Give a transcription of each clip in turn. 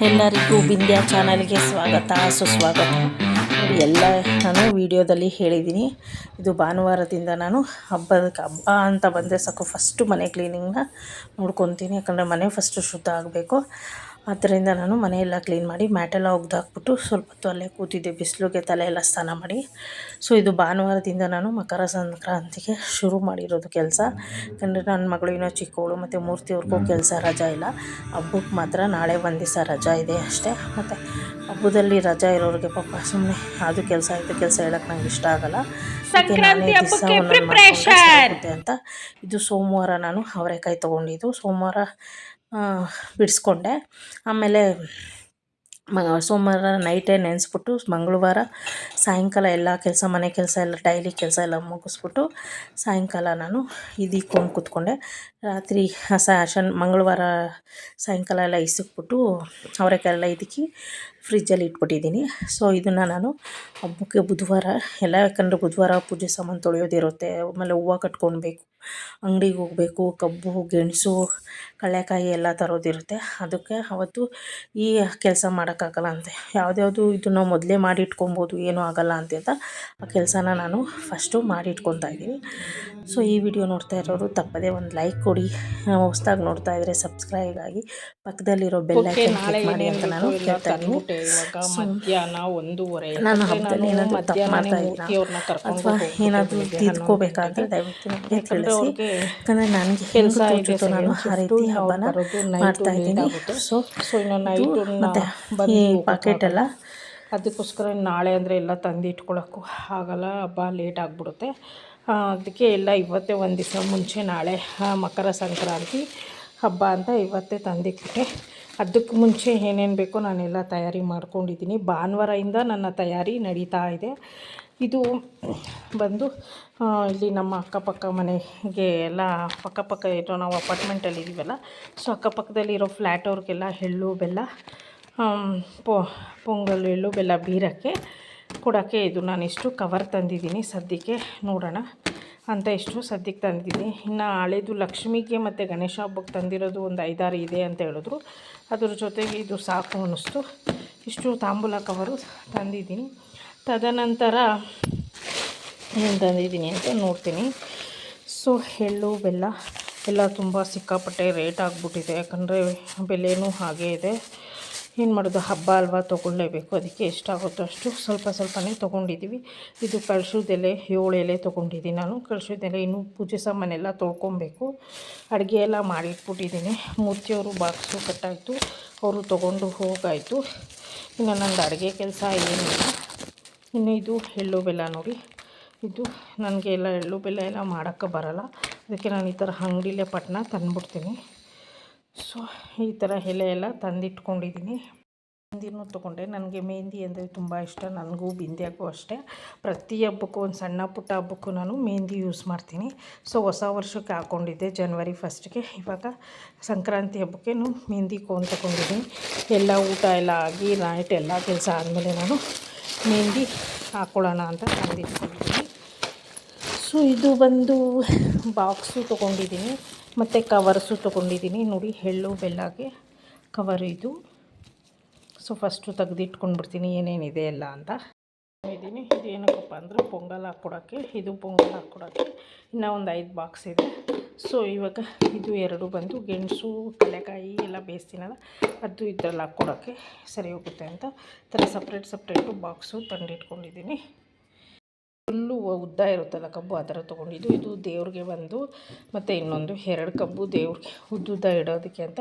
ಎಲ್ಲರಿಗೂ ಬಿಂದ್ಯಾ ಚಾನಲ್ಗೆ ಸ್ವಾಗತ ಸುಸ್ವಾಗತ. ನೋಡಿ, ಎಲ್ಲ ನಾನು ವಿಡಿಯೋದಲ್ಲಿ ಹೇಳಿದ್ದೀನಿ. ಇದು ಭಾನುವಾರದಿಂದ ನಾನು ಹಬ್ಬ ಅಂತ ಬಂದರೆ ಸಾಕು ಫಸ್ಟು ಮನೆ ಕ್ಲೀನಿಂಗ್ನ ನೋಡ್ಕೊತೀನಿ. ಯಾಕಂದರೆ ಮನೆ ಫಸ್ಟು ಶುದ್ಧ ಆಗಬೇಕು. ಆದ್ದರಿಂದ ನಾನು ಮನೆಯೆಲ್ಲ ಕ್ಲೀನ್ ಮಾಡಿ ಮ್ಯಾಟೆಲ್ಲ ಒಗ್ದಾಕ್ಬಿಟ್ಟು ಸ್ವಲ್ಪ ಹೊತ್ತು ಅಲ್ಲೇ ಕೂತಿದ್ದೆ ಬಿಸಿಲಿಗೆ ತಲೆ ಎಲ್ಲ ಸ್ನಾನ ಮಾಡಿ. ಸೊ ಇದು ಭಾನುವಾರದಿಂದ ನಾನು ಮಕರ ಸಂಕ್ರಾಂತಿಗೆ ಶುರು ಮಾಡಿರೋದು ಕೆಲಸ. ಯಾಕಂದರೆ ನನ್ನ ಮಗಳು ಇನ್ನೂ ಚಿಕ್ಕವಳು, ಮತ್ತು ಮೂರ್ತಿಯವ್ರಿಗೂ ಕೆಲಸ ರಜಾ ಇಲ್ಲ. ಹಬ್ಬಕ್ಕೆ ಮಾತ್ರ ನಾಳೆ ಒಂದು ದಿವಸ ರಜಾ ಇದೆ ಅಷ್ಟೇ. ಮತ್ತು ಹಬ್ಬದಲ್ಲಿ ರಜಾ ಇರೋರಿಗೆ ಪಾಪ ಸುಮ್ಮನೆ ಅದು ಕೆಲಸ ಇದು ಕೆಲಸ ಹೇಳೋಕ್ಕೆ ನಂಗೆ ಇಷ್ಟ ಆಗಲ್ಲ. ಆಗುತ್ತೆ ಅಂತ ಇದು ಸೋಮವಾರ ನಾನು ಅವರೆಕಾಯಿ ತೊಗೊಂಡಿದ್ದು. ಸೋಮವಾರ ಬಿಡಿಸ್ಕೊಂಡೆ. ಆಮೇಲೆ ಸೋಮವಾರ ನೈಟೇ ನೆನೆಸ್ಬಿಟ್ಟು ಮಂಗಳವಾರ ಸಾಯಂಕಾಲ ಎಲ್ಲ ಕೆಲಸ ಮನೆ ಕೆಲಸ ಎಲ್ಲ ಡೈಲಿ ಕೆಲಸ ಎಲ್ಲ ಮುಗಿಸ್ಬಿಟ್ಟು ಸಾಯಂಕಾಲ ನಾನು ಇದಿಕ್ಕೊಂಡು ಕೂತ್ಕೊಂಡೆ. ರಾತ್ರಿ ಮಂಗಳವಾರ ಸಾಯಂಕಾಲ ಎಲ್ಲ ಇಸಿಕ್ಬಿಟ್ಟು ಅವರೆಕಾಯಿ ಎಲ್ಲ ಇದಕ್ಕೆ ಫ್ರಿಜ್ಜಲ್ಲಿ ಇಟ್ಬಿಟ್ಟಿದ್ದೀನಿ. ಸೊ ಇದನ್ನು ನಾನು ಹಬ್ಬಕ್ಕೆ ಬುಧವಾರ ಎಲ್ಲ, ಯಾಕಂದರೆ ಬುಧವಾರ ಪೂಜೆ ಸಾಮಾನು ತೊಳೆಯೋದಿರುತ್ತೆ. ಆಮೇಲೆ ಹೂವು ಕಟ್ಕೊಳ್ಬೇಕು, ಅಂಗಡಿಗೆ ಹೋಗಬೇಕು, ಕಬ್ಬು ಗೆಣಸು ಕಡಲೆಕಾಯಿ ಎಲ್ಲ ತರೋದಿರುತ್ತೆ. ಅದಕ್ಕೆ ಅವತ್ತು ಈ ಕೆಲಸ ಮಾಡೋಕ್ಕಾಗಲ್ಲ ಅಂತ ಯಾವುದ್ಯಾವುದು ಇದನ್ನು ಮೊದಲೇ ಮಾಡಿ ಇಟ್ಕೊಬೋದು, ಏನೂ ಆಗೋಲ್ಲ ಅಂತ ಆ ಕೆಲಸನ ನಾನು ಫಸ್ಟು ಮಾಡಿ ಇಟ್ಕೊತಾ ಇದ್ದೀನಿ. ಸೊ ಈ ವಿಡಿಯೋ ನೋಡ್ತಾ ಇರೋರು ತಪ್ಪದೇ ಒಂದು ಲೈಕ್ ಕೊಡಿ. ಹೊಸ್ದಾಗಿ ನೋಡ್ತಾ ಇದ್ದರೆ ಸಬ್ಸ್ಕ್ರೈಬ್ ಆಗಿ ಪಕ್ಕದಲ್ಲಿರೋ ಬೆಲ್ ಐಕಾನ್ ಕ್ಲಿಕ್ ಮಾಡಿ ಅಂತ ನಾನು ಹೇಳ್ತಾ ಇದ್ದೀನಿ. ನಾನು ಹಬ್ಬದಲ್ಲಿ ಏನಾದರೂ ತಪ್ಪು ಮಾಡ್ತಾ ಇದ್ದೀನ ಅಥವಾ ಏನಾದರೂ ತಿದ್ಕೋಬೇಕಾದ್ರೆ ದಯವಿಟ್ಟು ನನಗೆ ತಿಳಿಸಿ. ಯಾಕಂದರೆ ನನಗೆ ಹೆಂಗೆ ತೋಚುತ್ತೋ ನಾನು ಆ ರೀತಿ ಹಬ್ಬನ ಮಾಡ್ತಾ ಇದ್ದೀನಿ. ಸೊ ಮತ್ತು ಈ ಪಾಕೆಟೆಲ್ಲ ಅದಕ್ಕೋಸ್ಕರ ನಾಳೆ ಅಂದರೆ ಎಲ್ಲ ತಂದು ಇಟ್ಕೊಳ್ಳೋಕ್ಕೂ ಆಗಲ್ಲ, ಹಬ್ಬ ಲೇಟ್ ಆಗಿಬಿಡುತ್ತೆ. ಅದಕ್ಕೆ ಎಲ್ಲ ಇವತ್ತೇ ಒಂದು ದಿವಸ ಮುಂಚೆ ನಾಳೆ ಮಕರ ಸಂಕ್ರಾಂತಿ ಹಬ್ಬ ಅಂತ ಇವತ್ತೇ ತಂದಿಟ್ಬಿಟ್ಟೆ. ಅದಕ್ಕೆ ಮುಂಚೆ ಏನೇನು ಬೇಕೋ ನಾನೆಲ್ಲ ತಯಾರಿ ಮಾಡ್ಕೊಂಡಿದ್ದೀನಿ. ಭಾನುವಾರದಿಂದ ನನ್ನ ತಯಾರಿ ನಡೀತಾ ಇದೆ. ಇದು ಬಂದು ಇಲ್ಲಿ ನಮ್ಮ ಅಕ್ಕಪಕ್ಕ ಮನೆಗೆ ಎಲ್ಲ ಪಕ್ಕಪಕ್ಕ ಇರೋ ನಾವು ಅಪಾರ್ಟ್ಮೆಂಟಲ್ಲಿ ಇದ್ದೀವಲ್ಲ, ಸೊ ಅಕ್ಕಪಕ್ಕದಲ್ಲಿರೋ ಫ್ಲ್ಯಾಟ್ ಅವ್ರಿಗೆಲ್ಲ ಎಳ್ಳು ಬೆಲ್ಲ ಪೊಂಗಲ್ ಎಳ್ಳು ಬೆಲ್ಲ ಬೀರಕ್ಕೆ ಕೊಡೋಕ್ಕೆ ಇದು ನಾನಿಷ್ಟು ಕವರ್ ತಂದಿದ್ದೀನಿ. ಸದ್ಯಕ್ಕೆ ನೋಡೋಣ ಅಂತ ಇಷ್ಟು ಸದ್ಯಕ್ಕೆ ತಂದಿದ್ದೀನಿ. ಇನ್ನು ಹಳೇದು ಲಕ್ಷ್ಮಿಗೆ ಮತ್ತು ಗಣೇಶ ಹಬ್ಬಕ್ಕೆ ತಂದಿರೋದು ಒಂದು 5-6 ಇದೆ ಅಂತ ಹೇಳಿದ್ರು. ಅದ್ರ ಜೊತೆಗೆ ಇದು ಸಾಕು ಅನ್ನಿಸ್ತು. ಇಷ್ಟು ತಾಂಬೂಲ ಕವರು ತಂದಿದ್ದೀನಿ. ತದನಂತರ ಏನು ತಂದಿದ್ದೀನಿ ಅಂತ ನೋಡ್ತೀನಿ. ಸೊ ಎಳ್ಳು ಬೆಲ್ಲ ಎಲ್ಲ ತುಂಬ ಸಿಕ್ಕಾಪಟ್ಟೆ ರೇಟ್ ಆಗಿಬಿಟ್ಟಿದೆ. ಯಾಕಂದರೆ ಬೆಲೆನೂ ಹಾಗೇ ಇದೆ. ಏನು ಮಾಡೋದು, ಹಬ್ಬ ಅಲ್ವಾ, ತೊಗೊಳ್ಳೇಬೇಕು. ಅದಕ್ಕೆ ಎಷ್ಟಾಗುತ್ತೋ ಅಷ್ಟು ಸ್ವಲ್ಪನೇ ತೊಗೊಂಡಿದ್ದೀವಿ. ಇದು ಕಳ್ಸೋದೆಲೆ 7 ಎಲೆ ತೊಗೊಂಡಿದ್ದೀನಿ ನಾನು. ಕಳ್ಸೋದೆಲೆ ಇನ್ನೂ ಪೂಜೆ ಸಾಮಾನೆಲ್ಲ ತೊಳ್ಕೊಬೇಕು. ಅಡುಗೆ ಎಲ್ಲ ಮಾಡಿಟ್ಬಿಟ್ಟಿದ್ದೀನಿ. ಮೂರ್ತಿಯವರು ಬಾಕ್ಸು ಕಟ್ಟಾಯಿತು, ಅವರು ತೊಗೊಂಡು ಹೋಗಾಯಿತು. ಇನ್ನು ನಂದು ಅಡುಗೆ ಕೆಲಸ ಏನಿಲ್ಲ. ಇನ್ನು ಇದು ಎಳ್ಳು ಬೆಲ್ಲ ನೋಡಿ, ಇದು ನನಗೆ ಎಲ್ಲ ಎಳ್ಳು ಬೆಲ್ಲ ಎಲ್ಲ ಮಾಡೋಕ್ಕೆ ಬರೋಲ್ಲ. ಅದಕ್ಕೆ ನಾನು ಈ ಥರ ಅಂಗಡಿಲೇ ಪಟ್ಟಣ ತಂದುಬಿಡ್ತೀನಿ. ಸೊ ಈ ಥರ ಎಲೆ ಎಲ್ಲ ತಂದಿಟ್ಕೊಂಡಿದ್ದೀನಿ. ಮೆಹಂದಿನೂ ತೊಗೊಂಡೆ. ನನಗೆ ಮೆಹಂದಿ ಅಂದರೆ ತುಂಬ ಇಷ್ಟ. ನನಗೂ ಬಿಂದ್ಯಾಗೂ ಅಷ್ಟೇ. ಪ್ರತಿ ಹಬ್ಬಕ್ಕೂ ಒಂದು ಸಣ್ಣ ಪುಟ್ಟ ಹಬ್ಬಕ್ಕೂ ನಾನು ಮೆಹಂದಿ ಯೂಸ್ ಮಾಡ್ತೀನಿ. ಸೊ ಹೊಸ ವರ್ಷಕ್ಕೆ ಹಾಕ್ಕೊಂಡಿದ್ದೆ ಜನವರಿ 1ಗೆ. ಇವಾಗ ಸಂಕ್ರಾಂತಿ ಹಬ್ಬಕ್ಕೆ ಮೆಹಂದಿ ಕೋನ್ ತೊಗೊಂಡಿದ್ದೀನಿ. ಎಲ್ಲ ಊಟ ಎಲ್ಲ ಆಗಿ ನೈಟ್ ಎಲ್ಲ ಕೆಲಸ ಆದಮೇಲೆ ನಾನು ಮೆಹಂದಿ ಹಾಕ್ಕೊಳ್ಳೋಣ ಅಂತ ತಂದಿಟ್ಕೊಂಡಿದ್ದೀನಿ. ಸೊ ಇದು ಬಂದು ಬಾಕ್ಸು ತೊಗೊಂಡಿದ್ದೀನಿ ಮತ್ತು ಕವರ್ಸು ತೊಗೊಂಡಿದ್ದೀನಿ. ನೋಡಿ, ಎಳ್ಳು ಬೆಲ್ಲಗೆ ಕವರು ಇದು. ಸೊ ಫಸ್ಟು ತೆಗೆದಿಟ್ಕೊಂಡ್ಬಿಡ್ತೀನಿ ಏನೇನಿದೆ ಎಲ್ಲ ಅಂತ ಇದ್ದೀನಿ. ಇದು ಏನಕ್ಕಪ್ಪ ಅಂದರೆ ಪೊಂಗಲ್ ಹಾಕ್ಕೊಡೋಕ್ಕೆ, ಇದು ಪೊಂಗಲ್ ಹಾಕ್ಕೊಡೋಕ್ಕೆ ಇನ್ನೂ ಒಂದು 5 ಬಾಕ್ಸ್ ಇದೆ. ಸೊ ಇವಾಗ ಇದು 2 ಬಂದು ಗೆಣಸು ಕಡಲೆಕಾಯಿ ಎಲ್ಲ ಬೇಯಿಸ್ತೀನಲ್ಲ, ಅದು ಇದ್ರಲ್ಲಿ ಹಾಕ್ಕೊಡೋಕ್ಕೆ ಸರಿ ಹೋಗುತ್ತೆ ಅಂತ ಈ ಥರ ಸಪ್ರೇಟು ಬಾಕ್ಸು ತಂದಿಟ್ಕೊಂಡಿದ್ದೀನಿ. ಫುಲ್ಲು ಉದ್ದ ಇರುತ್ತಲ್ಲ ಕಬ್ಬು, ಆ ಥರ ತೊಗೊಂಡಿದ್ದು. ಇದು ದೇವ್ರಿಗೆ ಬಂದು ಮತ್ತು ಇನ್ನೊಂದು 2 ಕಬ್ಬು ದೇವ್ರಿಗೆ ಉದ್ದುದ್ದ ಇಡೋದಕ್ಕೆ ಅಂತ.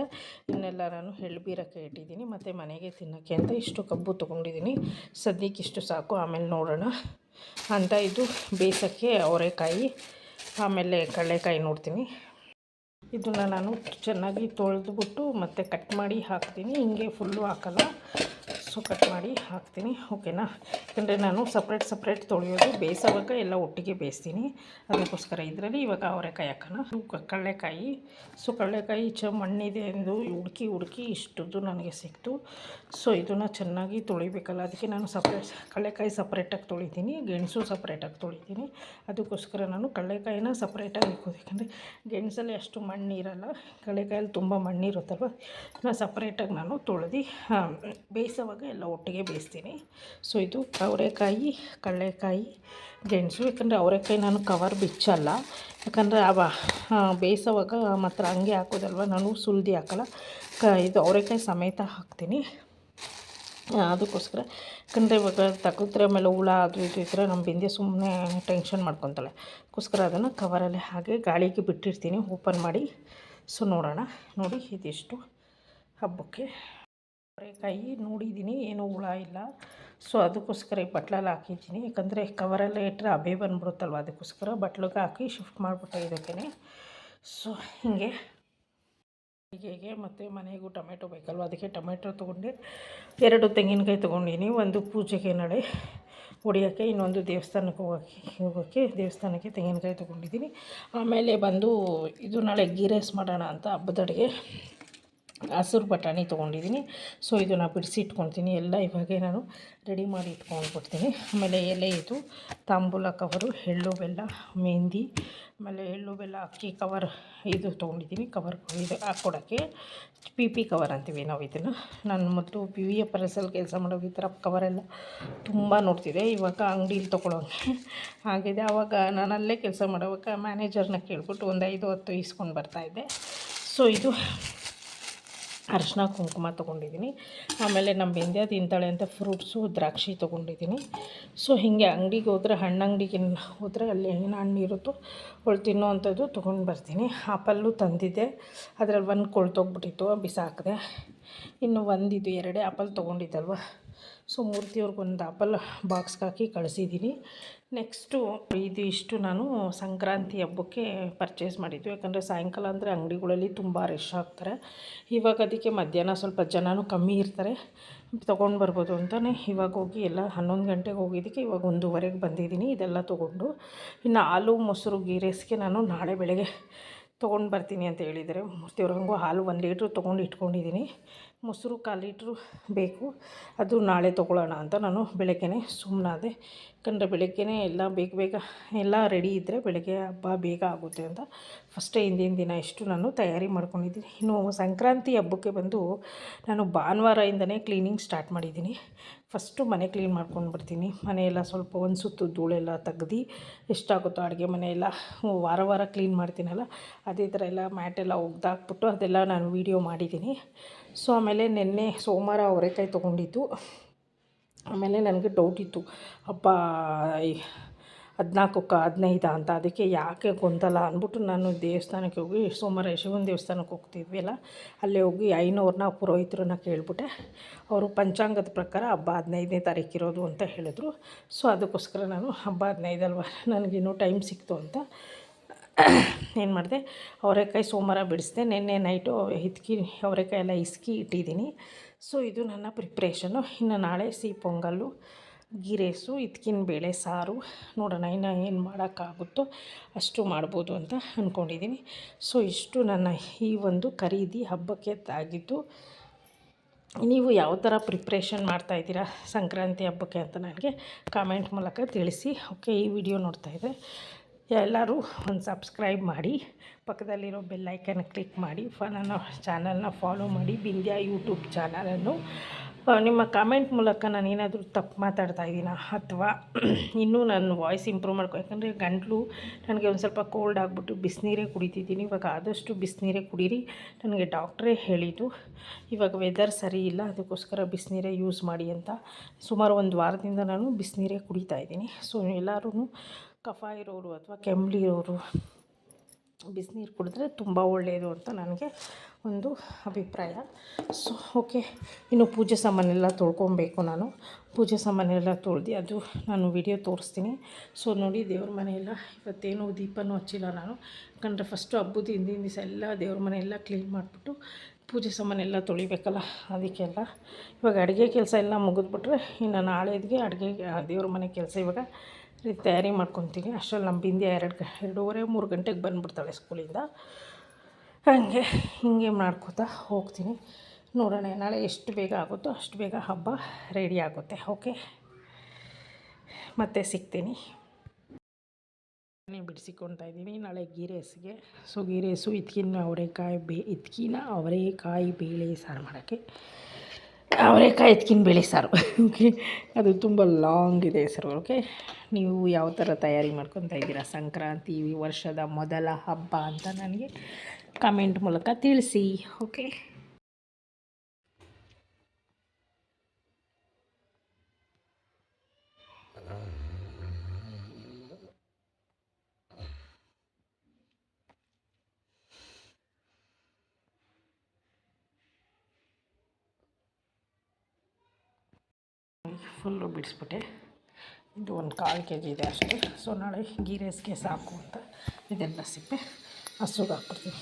ಇನ್ನೆಲ್ಲ ನಾನು ಎಳ್ಳು ಬೀರಕ್ಕೆ ಇಟ್ಟಿದ್ದೀನಿ ಮತ್ತು ಮನೆಗೆ ತಿನ್ನೋಕ್ಕೆ ಅಂತ ಇಷ್ಟು ಕಬ್ಬು ತೊಗೊಂಡಿದ್ದೀನಿ. ಸದ್ಯಕ್ಕೆ ಇಷ್ಟು ಸಾಕು, ಆಮೇಲೆ ನೋಡೋಣ ಅಂತ. ಇದು ಬೇಯಿಸೋಕ್ಕೆ ಅವರೆಕಾಯಿ ಆಮೇಲೆ ಕಡಲೆಕಾಯಿ ನೋಡ್ತೀನಿ. ಇದನ್ನು ನಾನು ಚೆನ್ನಾಗಿ ತೊಳೆದ್ಬಿಟ್ಟು ಮತ್ತು ಕಟ್ ಮಾಡಿ ಹಾಕ್ತೀನಿ. ಹಿಂಗೆ ಫುಲ್ಲು ಹಾಕಲ್ಲ. ಸೊ ಕಟ್ ಮಾಡಿ ಹಾಕ್ತೀನಿ, ಓಕೆನಾ. ಯಾಕಂದರೆ ನಾನು ಸಪ್ರೇಟ್ ತೊಳೆಯೋದು, ಬೇಯಿಸೋವಾಗ ಎಲ್ಲ ಒಟ್ಟಿಗೆ ಬೇಯಿಸ್ತೀನಿ. ಅದಕ್ಕೋಸ್ಕರ ಇದರಲ್ಲಿ ಇವಾಗ ಅವರೆಕಾಯಿ ಹಾಕೋಣ. ಕಡಲೆಕಾಯಿ, ಸೊ ಕಡಲೆಕಾಯಿ ಮಣ್ಣಿದೆ ಎಂದು ಹುಡುಕಿ ಇಷ್ಟುದ್ದು ನನಗೆ ಸಿಕ್ತು. ಸೊ ಇದನ್ನು ಚೆನ್ನಾಗಿ ತೊಳಿಬೇಕಲ್ಲ, ಅದಕ್ಕೆ ನಾನು ಕಡಲೆಕಾಯಿ ಸಪ್ರೇಟಾಗಿ ತೊಳಿತೀನಿ, ಗೆಣಸು ಸಪ್ರೇಟಾಗಿ ತೊಳಿತೀನಿ. ಅದಕ್ಕೋಸ್ಕರ ನಾನು ಕಡಲೆಕಾಯಿನ ಸಪ್ರೇಟಾಗಿ ಇಕ್ಕೋದು. ಯಾಕಂದರೆ ಗೆಣಸಲ್ಲಿ ಅಷ್ಟು ಮಣ್ಣಿರಲ್ಲ, ಕಡಲೆಕಾಯಲ್ಲಿ ತುಂಬ ಮಣ್ಣಿರುತ್ತಲ್ವ, ಸಪ್ರೇಟಾಗಿ ನಾನು ತೊಳೆದು ಬೇಯಿಸೋವಾಗ ಎಲ್ಲ ಒಟ್ಟಿಗೆ ಬೇಯಿಸ್ತೀನಿ. ಸೊ ಇದು ಅವರೆಕಾಯಿ, ಕಡಲೆಕಾಯಿ, ಗೆಣಸು. ಯಾಕಂದರೆ ಅವರೆಕಾಯಿ ನಾನು ಕವರ್ ಬಿಚ್ಚಲ್ಲ, ಯಾಕಂದರೆ ಬೇಯಿಸೋವಾಗ ಮಾತ್ರ ಹಂಗೆ ಹಾಕೋದಲ್ವ, ನಾನು ಸುಲ್ದಿ ಹಾಕಲ್ಲ, ಇದು ಅವರೆಕಾಯಿ ಸಮೇತ ಹಾಕ್ತೀನಿ. ಅದಕ್ಕೋಸ್ಕರ, ಯಾಕಂದರೆ ಇವಾಗ ತೆಗೆದ್ರೆ ಆಮೇಲೆ ಹುಳ ಅದು ಇದು ಇದ್ದರೆ ನಮ್ಮ ಬಿಂದೆ ಸುಮ್ಮನೆ ಟೆನ್ಷನ್ ಮಾಡ್ಕೊತಾಳೆ. ಅದಕ್ಕೋಸ್ಕರ ಅದನ್ನು ಕವರಲ್ಲೇ ಹಾಗೆ ಗಾಳಿಗೆ ಬಿಟ್ಟಿರ್ತೀನಿ ಓಪನ್ ಮಾಡಿ. ಸೊ ನೋಡೋಣ, ನೋಡಿ ಇದಿಷ್ಟು ಹಬ್ಬಕ್ಕೆ ಅವರೆಕಾಯಿ ನೋಡಿದ್ದೀನಿ, ಏನೂ ಹುಳ ಇಲ್ಲ. ಸೊ ಅದಕ್ಕೋಸ್ಕರ ಈ ಬಟ್ಲಲ್ಲಿ ಹಾಕಿದ್ದೀನಿ, ಯಾಕಂದರೆ ಕವರಲ್ಲೇ ಇಟ್ಟರೆ ಹಬೆ ಬಂದುಬಿಡುತ್ತಲ್ವ, ಅದಕ್ಕೋಸ್ಕರ ಬಟ್ಲಿಗೆ ಹಾಕಿ ಶಿಫ್ಟ್ ಮಾಡಿಬಿಟ್ಟೆ ಇದಕ್ಕೆ. ಸೊ ಹೀಗೆ ಮತ್ತು ಮನೆಗೂ ಟೊಮೆಟೊ ಬೇಕಲ್ವ, ಅದಕ್ಕೆ ಟೊಮೆಟೊ ತೊಗೊಂಡೆ. 2 ತೆಂಗಿನಕಾಯಿ ತೊಗೊಂಡಿನಿ, ಒಂದು ಪೂಜೆಗೆ ನಾಳೆ ಹೊಡಿಯೋಕ್ಕೆ, ಇನ್ನೊಂದು ದೇವಸ್ಥಾನಕ್ಕೆ ಹೋಗೋಕ್ಕೆ ದೇವಸ್ಥಾನಕ್ಕೆ ತೆಂಗಿನಕಾಯಿ ತೊಗೊಂಡಿದ್ದೀನಿ. ಆಮೇಲೆ ಬಂದು ಇದು ನಾಳೆ ಗೀ ರೈಸ್ ಮಾಡೋಣ ಅಂತ ಹಬ್ಬದ ಅಡುಗೆ ಹಸಿರು ಬಟಾಣಿ ತೊಗೊಂಡಿದ್ದೀನಿ. ಸೊ ಇದನ್ನು ಬಿಡಿಸಿ ಇಟ್ಕೊತೀನಿ, ಎಲ್ಲ ಇವಾಗೆ ನಾನು ರೆಡಿ ಮಾಡಿ ಇಟ್ಕೊಂಡ್ಬಿಡ್ತೀನಿ. ಆಮೇಲೆ ಎಲೆ ಇದು ತಾಂಬೂಲ ಕವರು, ಎಳ್ಳು ಬೆಲ್ಲ, ಮೆಹಂದಿ, ಆಮೇಲೆ ಎಳ್ಳು ಬೆಲ್ಲ ಅಕ್ಕಿ ಕವರ್ ಇದು ತೊಗೊಂಡಿದ್ದೀನಿ. ಕವರ್ ಇದು ಹಾಕ್ಕೊಡೋಕ್ಕೆ ಪಿ ಕವರ್ ಅಂತೀವಿ ನಾವು ಇದನ್ನು. ನಾನು ಮೊದಲು PVFRS ಕೆಲಸ ಮಾಡೋದು ಈ ಥರ ಕವರೆಲ್ಲ ತುಂಬ ನೋಡ್ತಿದ್ದೆ, ಇವಾಗ ಅಂಗಡೀಲಿ ತೊಗೊಳೋಂಗೆ ಆಗಿದೆ. ಆವಾಗ ನಾನು ಅಲ್ಲೇ ಕೆಲಸ ಮಾಡೋವಾಗ ಮ್ಯಾನೇಜರ್ನ ಕೇಳ್ಬಿಟ್ಟು ಒಂದು 5-10 ಇಸ್ಕೊಂಡು ಬರ್ತಾಯಿದ್ದೆ. ಸೊ ಇದು ಅರಿಶಿನ ಕುಂಕುಮ ತೊಗೊಂಡಿದ್ದೀನಿ. ಆಮೇಲೆ ನಮ್ಮ ಬಿಂದ್ಯಾ ತಿಂತಾಳೆ ಅಂತ ಫ್ರೂಟ್ಸು, ದ್ರಾಕ್ಷಿ ತೊಗೊಂಡಿದ್ದೀನಿ. ಸೊ ಹೀಗೆ ಅಂಗಡಿಗೆ ಹೋದರೆ, ಹಣ್ಣಂಗಡಿಗೆ ಹೋದರೆ ಅಲ್ಲಿ ಏನು ಹಣ್ಣು ಇರುತ್ತೋ ಅವಳು ತಿನ್ನೋವಂಥದ್ದು ತೊಗೊಂಡು ಬರ್ತೀನಿ. ಆಪಲ್ಲು ತಂದಿದ್ದೆ, ಅದರಲ್ಲಿ ಒಂದು ಕೊಳ್ತೋಗ್ಬಿಟ್ಟಿತ್ತು, ಬಿಸಾಕಿದೆ. ಇನ್ನು ಒಂದಿದು 2 ಆಪಲ್ ತೊಗೊಂಡಿದ್ದಲ್ವ, ಸೊ ಮೂರ್ತಿಯವ್ರಿಗೊಂದು ಆಪಲ್ ಬಾಕ್ಸ್ಗೆ ಹಾಕಿ ಕಳಿಸಿದ್ದೀನಿ. ನೆಕ್ಸ್ಟು ಇಷ್ಟು ನಾನು ಸಂಕ್ರಾಂತಿ ಹಬ್ಬಕ್ಕೆ ಪರ್ಚೇಸ್ ಮಾಡಿದ್ದು. ಯಾಕಂದರೆ ಸಾಯಂಕಾಲ ಅಂದರೆ ಅಂಗಡಿಗಳಲ್ಲಿ ತುಂಬ ರಶ್ ಆಗ್ತಾರೆ. ಇವಾಗ ಅದಕ್ಕೆ ಮಧ್ಯಾಹ್ನ ಸ್ವಲ್ಪ ಜನನೂ ಕಮ್ಮಿ ಇರ್ತಾರೆ, ತೊಗೊಂಡು ಬರ್ಬೋದು ಅಂತಲೇ ಇವಾಗ ಹೋಗಿ ಎಲ್ಲ 11 ಗಂಟೆಗೆ ಹೋಗಿದ್ದಕ್ಕೆ ಇವಾಗ 1:30ಗೆ ಬಂದಿದ್ದೀನಿ ಇದೆಲ್ಲ ತೊಗೊಂಡು. ಇನ್ನು ಹಾಲು ಮೊಸರು ಗೀ ರೈಸ್ಗೆ ನಾನು ನಾಳೆ ಬೆಳಗ್ಗೆ ತೊಗೊಂಡು ಬರ್ತೀನಿ ಅಂತ ಹೇಳಿದ್ದಾರೆ ಮೂರ್ತಿಯವ್ರು. ಹಂಗೂ ಹಾಲು 1 ಲೀಟ್ರ್ ತೊಗೊಂಡು ಇಟ್ಕೊಂಡಿದ್ದೀನಿ, ಮೊಸರು 1/4 ಲೀಟ್ರು ಬೇಕು, ಅದು ನಾಳೆ ತೊಗೊಳ್ಳೋಣ ಅಂತ ನಾನು ಬೆಳಗ್ಗೆನೇ ಸುಮ್ಮನಾದೆ. ಯಾಕಂದರೆ ಬೆಳಗ್ಗೆನೇ ಎಲ್ಲ ಬೇಗ ಎಲ್ಲ ರೆಡಿ ಇದ್ದರೆ ಬೆಳಗ್ಗೆ ಹಬ್ಬ ಬೇಗ ಆಗುತ್ತೆ ಅಂತ ಫಸ್ಟೇ ಹಿಂದಿನ ದಿನ ಇಷ್ಟು ನಾನು ತಯಾರಿ ಮಾಡ್ಕೊಂಡಿದ್ದೀನಿ. ಇನ್ನು ಸಂಕ್ರಾಂತಿ ಹಬ್ಬಕ್ಕೆ ಬಂದು ನಾನು ಭಾನುವಾರದಿಂದನೇ ಕ್ಲೀನಿಂಗ್ ಸ್ಟಾರ್ಟ್ ಮಾಡಿದ್ದೀನಿ. ಫಸ್ಟು ಮನೆ ಕ್ಲೀನ್ ಮಾಡ್ಕೊಂಡು ಬರ್ತೀನಿ. ಮನೆಯೆಲ್ಲ ಸ್ವಲ್ಪ ಒಂದು ಸುತ್ತು ಧೂಳೆಲ್ಲ ತೆಗ್ದು ಎಷ್ಟಾಗುತ್ತೋ ಅಡುಗೆ ಮನೆಯೆಲ್ಲ ವಾರ ಕ್ಲೀನ್ ಮಾಡ್ತೀನಲ್ಲ, ಅದೇ ಥರ ಎಲ್ಲ ಮ್ಯಾಟೆಲ್ಲ ಒಗ್ದಾಕ್ಬಿಟ್ಟು ಅದೆಲ್ಲ ನಾನು ವೀಡಿಯೋ ಮಾಡಿದ್ದೀನಿ. ಸೊ ಆಮೇಲೆ ನಿನ್ನೆ ಸೋಮವಾರ ಅವರೆಕಾಯಿ ತೊಗೊಂಡಿದ್ದು. ಆಮೇಲೆ ನನಗೆ ಡೌಟ್ ಇತ್ತು, ಹಬ್ಬ 14ಕ್ಕೆ 15 ಅಂತ, ಅದಕ್ಕೆ ಯಾಕೆ ಗೊಂದಲ ಅಂದ್ಬಿಟ್ಟು ನಾನು ದೇವಸ್ಥಾನಕ್ಕೆ ಹೋಗಿ ಸೋಮವಾರ ಶಿವನ ದೇವಸ್ಥಾನಕ್ಕೆ ಹೋಗ್ತಿದ್ವಿ ಅಲ್ಲ, ಅಲ್ಲೇ ಹೋಗಿ ಐನೋರನ್ನ ಪುರೋಹಿತರನ್ನ ಕೇಳಿಬಿಟ್ಟೆ. ಅವರು ಪಂಚಾಂಗದ ಪ್ರಕಾರ ಹಬ್ಬ 15ನೇ ತಾರೀಕು ಇರೋದು ಅಂತ ಹೇಳಿದ್ರು. ಸೊ ಅದಕ್ಕೋಸ್ಕರ ನಾನು ಹಬ್ಬ 15 ಅಲ್ವ, ನನಗಿನ್ನೂ ಟೈಮ್ ಸಿಕ್ತು ಅಂತ ಏನು ಮಾಡಿದೆ, ಅವರೆಕಾಯಿ ಸೋಮವಾರ ಬಿಡಿಸಿದೆ. ನಿನ್ನೆ ನೈಟು ಅವರೆಕಾಯಿ ಎಲ್ಲ ಇಸ್ಕಿ ಇಟ್ಟಿದ್ದೀನಿ. ಸೊ ಇದು ನನ್ನ ಪ್ರಿಪ್ರೇಷನು. ಇನ್ನು ನಾಳೆ ಸಿಹಿ ಪೊಂಗಲ್ಲು, ಗೀ ರೈಸು, ಬೇಳೆ ಸಾರು, ನೋಡೋಣ ಇನ್ನು ಏನು ಮಾಡೋಕ್ಕಾಗುತ್ತೋ ಅಷ್ಟು ಮಾಡ್ಬೋದು ಅಂತ ಅಂದ್ಕೊಂಡಿದ್ದೀನಿ. ಸೊ ಇಷ್ಟು ನನ್ನ ಈ ಒಂದು ಖರೀದಿ ಹಬ್ಬಕ್ಕೆ ಆಗಿದ್ದು. ನೀವು ಯಾವ ಥರ ಪ್ರಿಪ್ರೇಷನ್ ಮಾಡ್ತಾಯಿದ್ದೀರಾ ಸಂಕ್ರಾಂತಿ ಹಬ್ಬಕ್ಕೆ ಅಂತ ನನಗೆ ಕಾಮೆಂಟ್ ಮೂಲಕ ತಿಳಿಸಿ. ಓಕೆ, ಈ ವಿಡಿಯೋ ನೋಡ್ತಾಯಿದ್ದರೆ ಎಲ್ಲರೂ ಒಂದು ಸಬ್ಸ್ಕ್ರೈಬ್ ಮಾಡಿ, ಪಕ್ಕದಲ್ಲಿರೋ ಬೆಲ್ಲೈಕನ್ ಕ್ಲಿಕ್ ಮಾಡಿ, ನನ್ನ ಚಾನಲ್ನ ಫಾಲೋ ಮಾಡಿ, ಬಿಂದ್ಯಾ ಯೂಟ್ಯೂಬ್ ಚಾನಲನ್ನು. ನಿಮ್ಮ ಕಾಮೆಂಟ್ ಮೂಲಕ ನಾನು ಏನಾದರೂ ತಪ್ಪು ಮಾತಾಡ್ತಾ ಇದ್ದೀನ ಅಥವಾ ಇನ್ನೂ ನಾನು ವಾಯ್ಸ್ ಇಂಪ್ರೂವ್ ಯಾಕಂದರೆ ಗಂಟಲು ನನಗೆ ಒಂದು ಸ್ವಲ್ಪ ಕೋಲ್ಡ್ ಆಗಿಬಿಟ್ಟು ಬಿಸಿನೀರೇ ಕುಡಿತಿದ್ದೀನಿ. ಇವಾಗ ಆದಷ್ಟು ಬಿಸಿನೀರೇ ಕುಡೀರಿ, ನನಗೆ ಡಾಕ್ಟ್ರೇ ಹೇಳಿದ್ದು. ಇವಾಗ ವೆದರ್ ಸರಿ ಇಲ್ಲ, ಅದಕ್ಕೋಸ್ಕರ ಬಿಸಿನೀರೇ ಯೂಸ್ ಮಾಡಿ ಅಂತ. ಸುಮಾರು 1 ವಾರದಿಂದ ನಾನು ಬಿಸಿನೀರೇ ಕುಡಿತಾಯಿದ್ದೀನಿ. ಸೊ ಎಲ್ಲರೂ ಕಫ ಇರೋರು ಅಥವಾ ಕೆಮ್ಮಲಿರೋರು ಬಿಸಿನೀರು ಕುಡಿದ್ರೆ ತುಂಬ ಒಳ್ಳೆಯದು ಅಂತ ನನಗೆ ಒಂದು ಅಭಿಪ್ರಾಯ. ಸೊ ಓಕೆ, ಇನ್ನು ಪೂಜೆ ಸಾಮಾನೆಲ್ಲ ತೊಳ್ಕೊಬೇಕು. ನಾನು ಪೂಜೆ ಸಾಮಾನೆಲ್ಲ ತೊಳೆದು ಅದು ನಾನು ವಿಡಿಯೋ ತೋರಿಸ್ತೀನಿ. ಸೊ ನೋಡಿ, ದೇವ್ರ ಮನೆಯೆಲ್ಲ ಇವತ್ತೇನು ದೀಪನೂ ಹಚ್ಚಿಲ್ಲ ನಾನು, ಯಾಕಂದರೆ ಫಸ್ಟು ಹಬ್ಬದ ಹಿಂದಿನ ದಿವಸ ಎಲ್ಲ ದೇವ್ರ ಮನೆಯೆಲ್ಲ ಕ್ಲೀನ್ ಮಾಡಿಬಿಟ್ಟು ಪೂಜೆ ಸಾಮಾನೆಲ್ಲ ತೊಳಿಬೇಕಲ್ಲ, ಅದಕ್ಕೆಲ್ಲ ಇವಾಗ ಅಡುಗೆ ಕೆಲಸ ಎಲ್ಲ ಮುಗಿದ್ಬಿಟ್ರೆ ಇನ್ನು ನಾಳೆದಿಗೆ ಅಡುಗೆಗೆ ದೇವ್ರ ಮನೆ ಕೆಲಸ ಇವಾಗ ತಯಾರಿ ಮಾಡ್ಕೊತೀನಿ. ಅಷ್ಟರಲ್ಲಿ ನಮ್ಮ ಬಿಂದಿ 2:30-3 ಗಂಟೆಗೆ ಬಂದುಬಿಡ್ತಾಳೆ ಸ್ಕೂಲಿಂದ. ಹಾಗೆ ಹಿಂಗೆ ಮಾಡ್ಕೋತಾ ಹೋಗ್ತೀನಿ. ನೋಡೋಣ ನಾಳೆ ಎಷ್ಟು ಬೇಗ ಆಗುತ್ತೋ ಅಷ್ಟು ಬೇಗ ಹಬ್ಬ ರೆಡಿ ಆಗುತ್ತೆ. ಓಕೆ, ಮತ್ತೆ ಸಿಗ್ತೀನಿ. ಬಿಡಿಸಿಕೊಳ್ತಾ ಇದ್ದೀನಿ ನಾಳೆ ಗೀ ರೈಸ್ಗೆ. ಸೊ ಗೀ ರೈಸು ಇದಕ್ಕಿನ ಅವರೆಕಾಯಿ ಬೇಳೆ ಸಾರು ಮಾಡೋಕ್ಕೆ. ಅವರೆಕಾಯಿ ಇದಕ್ಕಿನ ಬೇಳೆ ಸಾರು ಓಕೆ, ಅದು ತುಂಬ ಲಾಂಗ್ ಇದೆ ಹೆಸರು. ಓಕೆ, ನೀವು ಯಾವ ಥರ ತಯಾರಿ ಮಾಡ್ಕೊತಾ ಇದ್ದೀರಾ? ಸಂಕ್ರಾಂತಿ ವರ್ಷದ ಮೊದಲ ಹಬ್ಬ ಅಂತ ನನಗೆ ಕಮೆಂಟ್ ಮೂಲಕ ತಿಳಿಸಿ. ಓಕೆ, ಫುಲ್ಲು ಬಿಡಿಸ್ಬಿಟ್ಟೆ. ಇದು ಒಂದು 1/4 kg ಇದೆ ಅಷ್ಟೇ. ಸೊ ನಾಳೆ ಗೀ ರೈಸ್ಗೆ ಸಾಕು ಅಂತ ಇದೆಲ್ಲ ಸಿಪ್ಪೆ ಹಸುಗೆ ಹಾಕ್ಬಿಡ್ತೀನಿ.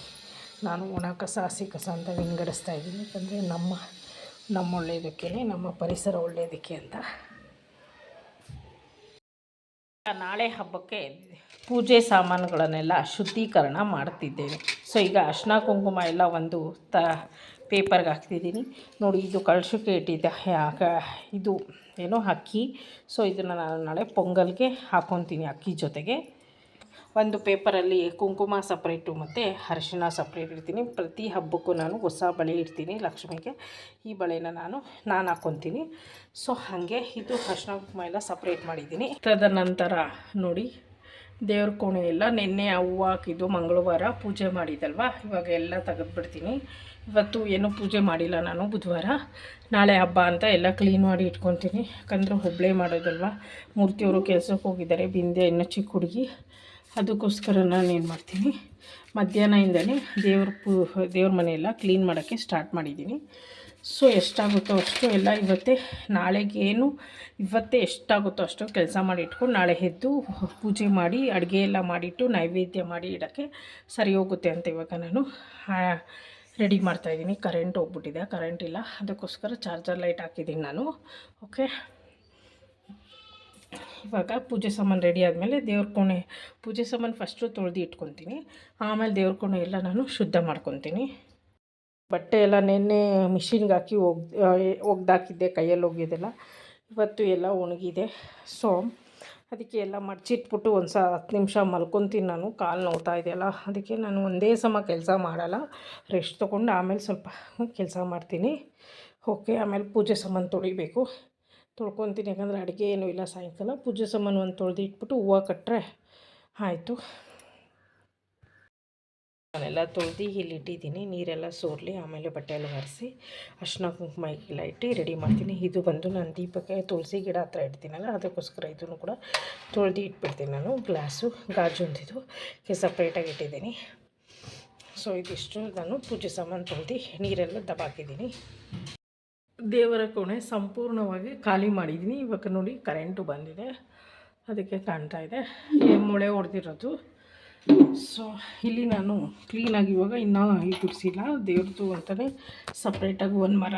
ನಾನು ಒಣ ಕಸ ಹಸಿ ಕಸ ಅಂತ ವಿಂಗಡಿಸ್ತಾ ಇದ್ದೀನಿ. ಯಾಕಂದರೆ ನಮ್ಮ ಒಳ್ಳೆಯದಕ್ಕೇ, ನಮ್ಮ ಪರಿಸರ ಒಳ್ಳೆಯದಕ್ಕೆ ಅಂತ. ನಾಳೆ ಹಬ್ಬಕ್ಕೆ ಪೂಜೆ ಸಾಮಾನುಗಳನ್ನೆಲ್ಲ ಶುದ್ಧೀಕರಣ ಮಾಡ್ತಿದ್ದೇನೆ. ಸೊ ಈಗ ಅರಿಶಿನ ಕುಂಕುಮ ಎಲ್ಲ ಒಂದು ಪೇಪರ್ಗೆ ಹಾಕ್ತಿದ್ದೀನಿ. ನೋಡಿ, ಇದು ಕಳಶಕ್ಕೆ ಇಟ್ಟಿದ್ದೆ ಇದು ಏನೋ ಅಕ್ಕಿ. ಸೊ ಇದನ್ನು ನಾನು ನಾಳೆ ಪೊಂಗಲ್ಗೆ ಹಾಕ್ಕೊತೀನಿ. ಅಕ್ಕಿ ಜೊತೆಗೆ ಒಂದು ಪೇಪರಲ್ಲಿ ಕುಂಕುಮ ಸಪ್ರೇಟು ಮತ್ತು ಅರಿಶಿನ ಸಪ್ರೇಟ್ ಇಡ್ತೀನಿ. ಪ್ರತಿ ಹಬ್ಬಕ್ಕೂ ನಾನು ಹೊಸ ಬಳೆ ಇಡ್ತೀನಿ ಲಕ್ಷ್ಮಿಗೆ. ಈ ಬಳೆನ ನಾನು ಹಾಕ್ಕೊತೀನಿ. ಸೊ ಹಾಗೆ ಇದು ಅರಿಶಿನ ಕುಂಕುಮ ಎಲ್ಲ ಸಪ್ರೇಟ್ ಮಾಡಿದ್ದೀನಿ. ತದನಂತರ ನೋಡಿ, ದೇವ್ರ ಕೋಣೆ ಎಲ್ಲ ನಿನ್ನೆ ಹೂವು ಹಾಕಿದ್ದು ಮಂಗಳವಾರ ಪೂಜೆ ಮಾಡಿದಲ್ವ, ಇವಾಗ ಎಲ್ಲ ತೆಗೆದುಬಿಡ್ತೀನಿ. ಇವತ್ತು ಏನೂ ಪೂಜೆ ಮಾಡಿಲ್ಲ ನಾನು, ಬುಧವಾರ. ನಾಳೆ ಹಬ್ಬ ಅಂತ ಎಲ್ಲ ಕ್ಲೀನ್ ಮಾಡಿ ಇಟ್ಕೊತೀನಿ. ಯಾಕಂದರೆ ಒಬ್ಬಳೇ ಮಾಡೋದಲ್ವ. ಮೂರ್ತಿಯವರು ಕೆಲಸಕ್ಕೆ ಹೋಗಿದ್ದಾರೆ, ಬಿಂದೆ ಇನ್ನೂ ಚಿಕ್ಕ ಹುಡುಗಿ. ಅದಕ್ಕೋಸ್ಕರ ನಾನು ಏನು ಮಾಡ್ತೀನಿ, ಮಧ್ಯಾಹ್ನದಿಂದಲೇ ದೇವ್ರ ಮನೆಯೆಲ್ಲ ಕ್ಲೀನ್ ಮಾಡೋಕ್ಕೆ ಸ್ಟಾರ್ಟ್ ಮಾಡಿದ್ದೀನಿ. ಸೊ ಎಷ್ಟಾಗುತ್ತೋ ಅಷ್ಟು ಎಲ್ಲ ಇವತ್ತೇ ಎಷ್ಟಾಗುತ್ತೋ ಅಷ್ಟು ಕೆಲಸ ಮಾಡಿ ಇಟ್ಕೊಂಡು ನಾಳೆ ಎದ್ದು ಪೂಜೆ ಮಾಡಿ ಅಡುಗೆ ಎಲ್ಲ ಮಾಡಿಟ್ಟು ನೈವೇದ್ಯ ಮಾಡಿ ಇಡೋಕ್ಕೆ ಸರಿ ಹೋಗುತ್ತೆ ಅಂತ ಇವಾಗ ನಾನು ರೆಡಿ ಮಾಡ್ತಾಯಿದ್ದೀನಿ. ಕರೆಂಟ್ ಹೋಗ್ಬಿಟ್ಟಿದೆ, ಕರೆಂಟ್ ಇಲ್ಲ, ಅದಕ್ಕೋಸ್ಕರ ಚಾರ್ಜರ್ ಲೈಟ್ ಹಾಕಿದ್ದೀನಿ ನಾನು. ಓಕೆ, ಇವಾಗ ಪೂಜೆ ಸಾಮಾನು ರೆಡಿ ಆದಮೇಲೆ ದೇವ್ರ ಕೋಣೆ ಪೂಜೆ ಸಾಮಾನು ಫಸ್ಟು ತೊಳೆದು ಇಟ್ಕೊತೀನಿ. ಆಮೇಲೆ ದೇವ್ರ ಕೋಣೆ ಎಲ್ಲ ನಾನು ಶುದ್ಧ ಮಾಡ್ಕೊತೀನಿ. ಬಟ್ಟೆ ಎಲ್ಲ ನೆನ್ನೆ ಮಿಷಿನ್ಗೆ ಹಾಕಿ ಒಗ್ದಾಕಿದ್ದೆ, ಕೈಯಲ್ಲಿ ಒಗೆಯೋದೆಲ್ಲ. ಇವತ್ತು ಎಲ್ಲ ಒಣಗಿದೆ. ಸೊ ಅದಕ್ಕೆ ಎಲ್ಲ ಮಡಚಿಟ್ಬಿಟ್ಟು ಒಂದು 10 ನಿಮಿಷ ಮಲ್ಕೊತೀನಿ. ನಾನು ಕಾಲು ನೋವ್ತಾ ಇದೆಯಲ್ಲ, ಅದಕ್ಕೆ ನಾನು ಒಂದೇ ಸಮ ಕೆಲಸ ಮಾಡಲ್ಲ, ರೆಸ್ಟ್ ತೊಗೊಂಡು ಆಮೇಲೆ ಸ್ವಲ್ಪ ಕೆಲಸ ಮಾಡ್ತೀನಿ. ಓಕೆ, ಆಮೇಲೆ ಪೂಜೆ ಸಾಮಾನು ತೊಳ್ಕೊತೀನಿ. ಯಾಕಂದರೆ ಅಡುಗೆ ಏನೂ ಇಲ್ಲ ಸಾಯಂಕಾಲ. ಪೂಜೆ ಸಾಮಾನು ಒಂದು ತೊಳೆದು ಇಟ್ಬಿಟ್ಟು ಹೂವು ಕಟ್ಟರೆ ಆಯಿತು. ನಾನೆಲ್ಲ ತೊಳೆದು ಇಲ್ಲಿ ಇಟ್ಟಿದ್ದೀನಿ. ನೀರೆಲ್ಲ ಸೋರಲಿ, ಆಮೇಲೆ ಬಟ್ಟೆ ಎಲ್ಲ ಒರೆಸಿ ಅರಿಶಿನ ಕುಂಕುಮ ಎಲ್ಲ ಇಟ್ಟು ರೆಡಿ ಮಾಡ್ತೀನಿ. ಇದು ಬಂದು ನಾನು ದೀಪಕ್ಕೆ ತುಳಸಿ ಗಿಡ ಹತ್ರ ಇಡ್ತೀನಲ್ಲ, ಅದಕ್ಕೋಸ್ಕರ ಇದನ್ನು ಕೂಡ ತೊಳೆದು ಇಟ್ಬಿಡ್ತೀನಿ ನಾನು. ಗ್ಲಾಸು ಗಾಜುಂದಿದ್ದು ಸಪ್ರೇಟಾಗಿ ಇಟ್ಟಿದ್ದೀನಿ. ಸೊ ಇದಿಷ್ಟು ನಾನು ಪೂಜೆ ಸಾಮಾನು ತೊಳೆದು ನೀರೆಲ್ಲ ದಬಾಕಿದ್ದೀನಿ. ದೇವರ ಕೋಣೆ ಸಂಪೂರ್ಣವಾಗಿ ಖಾಲಿ ಮಾಡಿದ್ದೀನಿ. ಇವಾಗ ನೋಡಿ, ಕರೆಂಟು ಬಂದಿದೆ, ಅದಕ್ಕೆ ಕಾಣ್ತಾ ಇದೆ ಮೊಳೆ ಹೊಡೆದಿರೋದು. ಸೊ ಇಲ್ಲಿ ನಾನು ಕ್ಲೀನಾಗಿ ಇವಾಗ ಇನ್ನೂ ಗುಡಿಸಿಲ್ಲ ದೇವ್ರದ್ದು ಅಂತಲೇ ಸಪ್ರೇಟಾಗಿ ಒಂದು ಮರ,